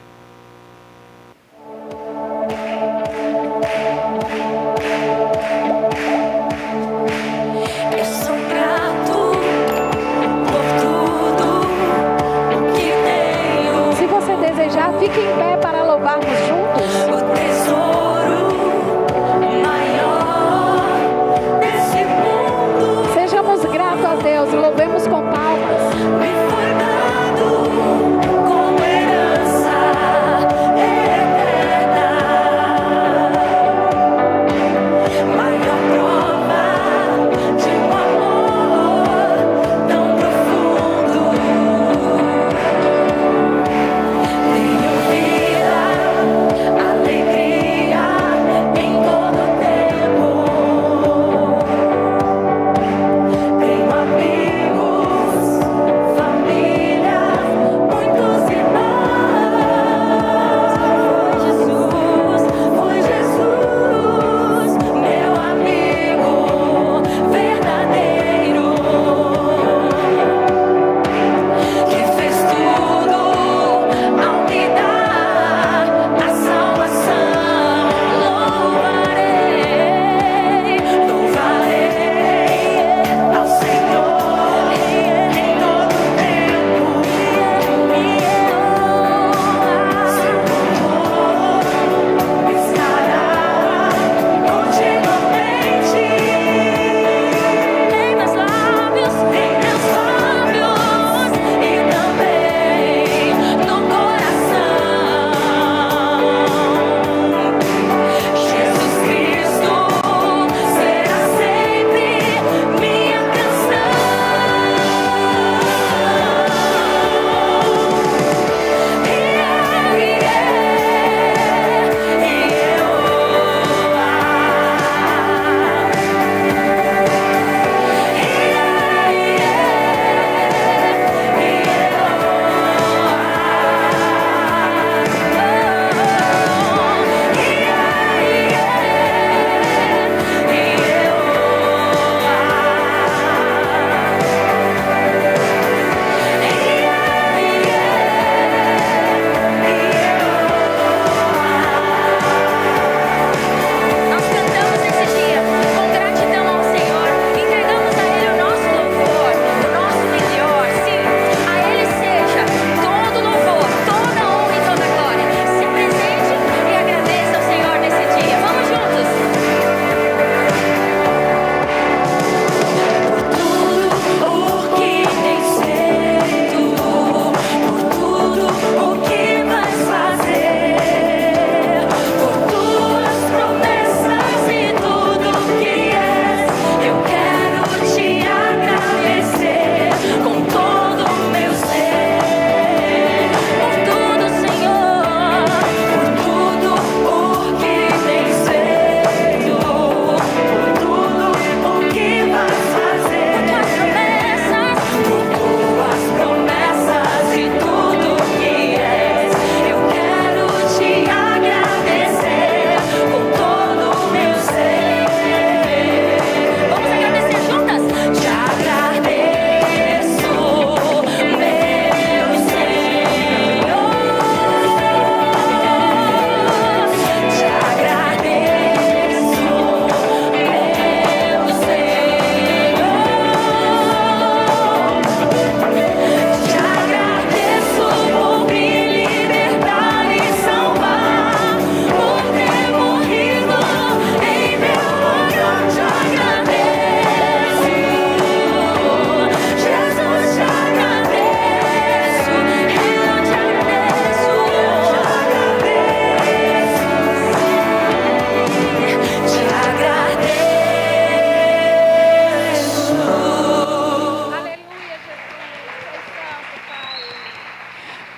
Fique em pé para louvarmos juntos. O tesouro maior desse mundo. Sejamos gratos a Deus, louvemos com palmas. Me foi dado como herança eterna. Maior prova de um amor tão profundo. Tenho visto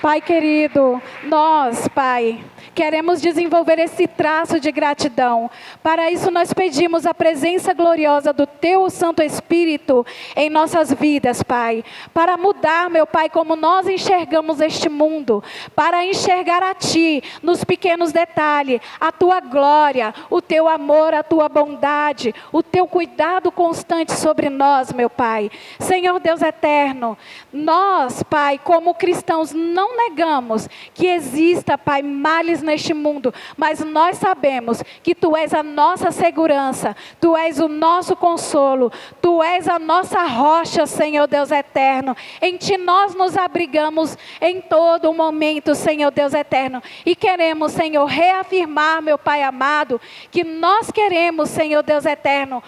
Pai querido, nós, Pai, queremos desenvolver esse traço de gratidão. Para isso nós pedimos a presença gloriosa do Teu Santo Espírito em nossas vidas, Pai. Para mudar, meu Pai, como nós enxergamos este mundo. Para enxergar a Ti, nos pequenos detalhes, a Tua glória, o Teu amor, a Tua bondade, o Teu cuidado constante sobre nós, meu Pai. Senhor Deus eterno, nós, Pai, como cristãos, não negamos que exista, Pai, males neste mundo, mas nós sabemos que Tu és a nossa segurança, Tu és o nosso consolo, Tu és a nossa rocha, Senhor Deus eterno. Em Ti nós nos abrigamos em todo momento, Senhor Deus eterno, e queremos, Senhor, reafirmar, meu Pai amado, que nós queremos, Senhor Deus eterno,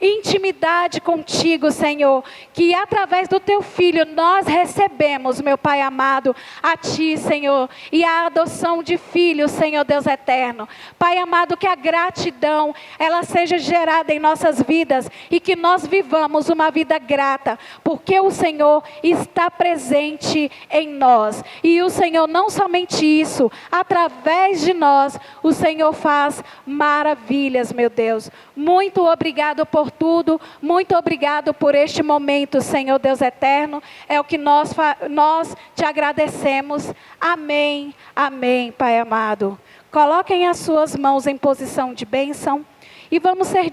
intimidade contigo, Senhor, que através do Teu Filho nós recebemos, meu Pai amado, a Ti, Senhor, e a adoção de filhos, Senhor Deus eterno. Pai amado, que a gratidão, ela seja gerada em nossas vidas e que nós vivamos uma vida grata, porque o Senhor está presente em nós. E o Senhor, não somente isso, através de nós, o Senhor faz maravilhas, meu Deus. Muito obrigado por tudo, muito obrigado por este momento, Senhor Deus eterno, é o que nós te agradecemos, amém, amém, Pai amado. Coloquem as suas mãos em posição de bênção, e vamos ser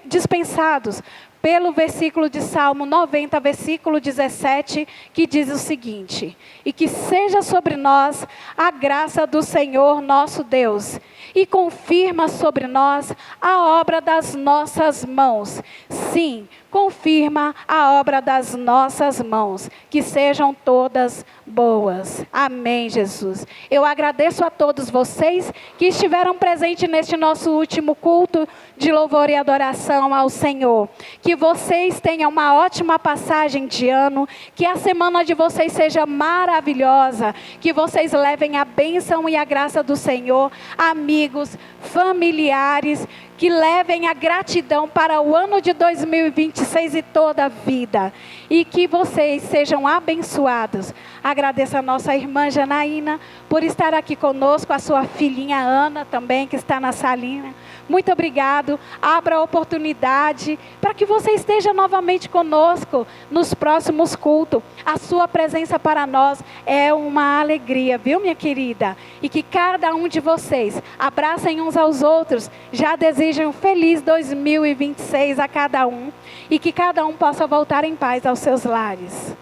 dispensados pelo versículo de Salmo 90, versículo 17, que diz o seguinte: e que seja sobre nós a graça do Senhor nosso Deus, e confirma sobre nós a obra das nossas mãos. Sim, confirma a obra das nossas mãos, que sejam todas boas. Amém, Jesus. Eu agradeço a todos vocês que estiveram presentes neste nosso último culto de louvor e adoração ao Senhor. Que vocês tenham uma ótima passagem de ano, que a semana de vocês seja maravilhosa, que vocês levem a bênção e a graça do Senhor, amigos, familiares, que levem a gratidão para o ano de 2026 e toda a vida. E que vocês sejam abençoados. Agradeço a nossa irmã Janaína por estar aqui conosco, a sua filhinha Ana também, que está na salinha. Muito obrigado. Abra a oportunidade para que você esteja novamente conosco nos próximos cultos. A sua presença para nós é uma alegria, viu, minha querida? E que cada um de vocês abracem uns aos outros. Já desejem um feliz 2026 a cada um. E que cada um possa voltar em paz aos seus lares.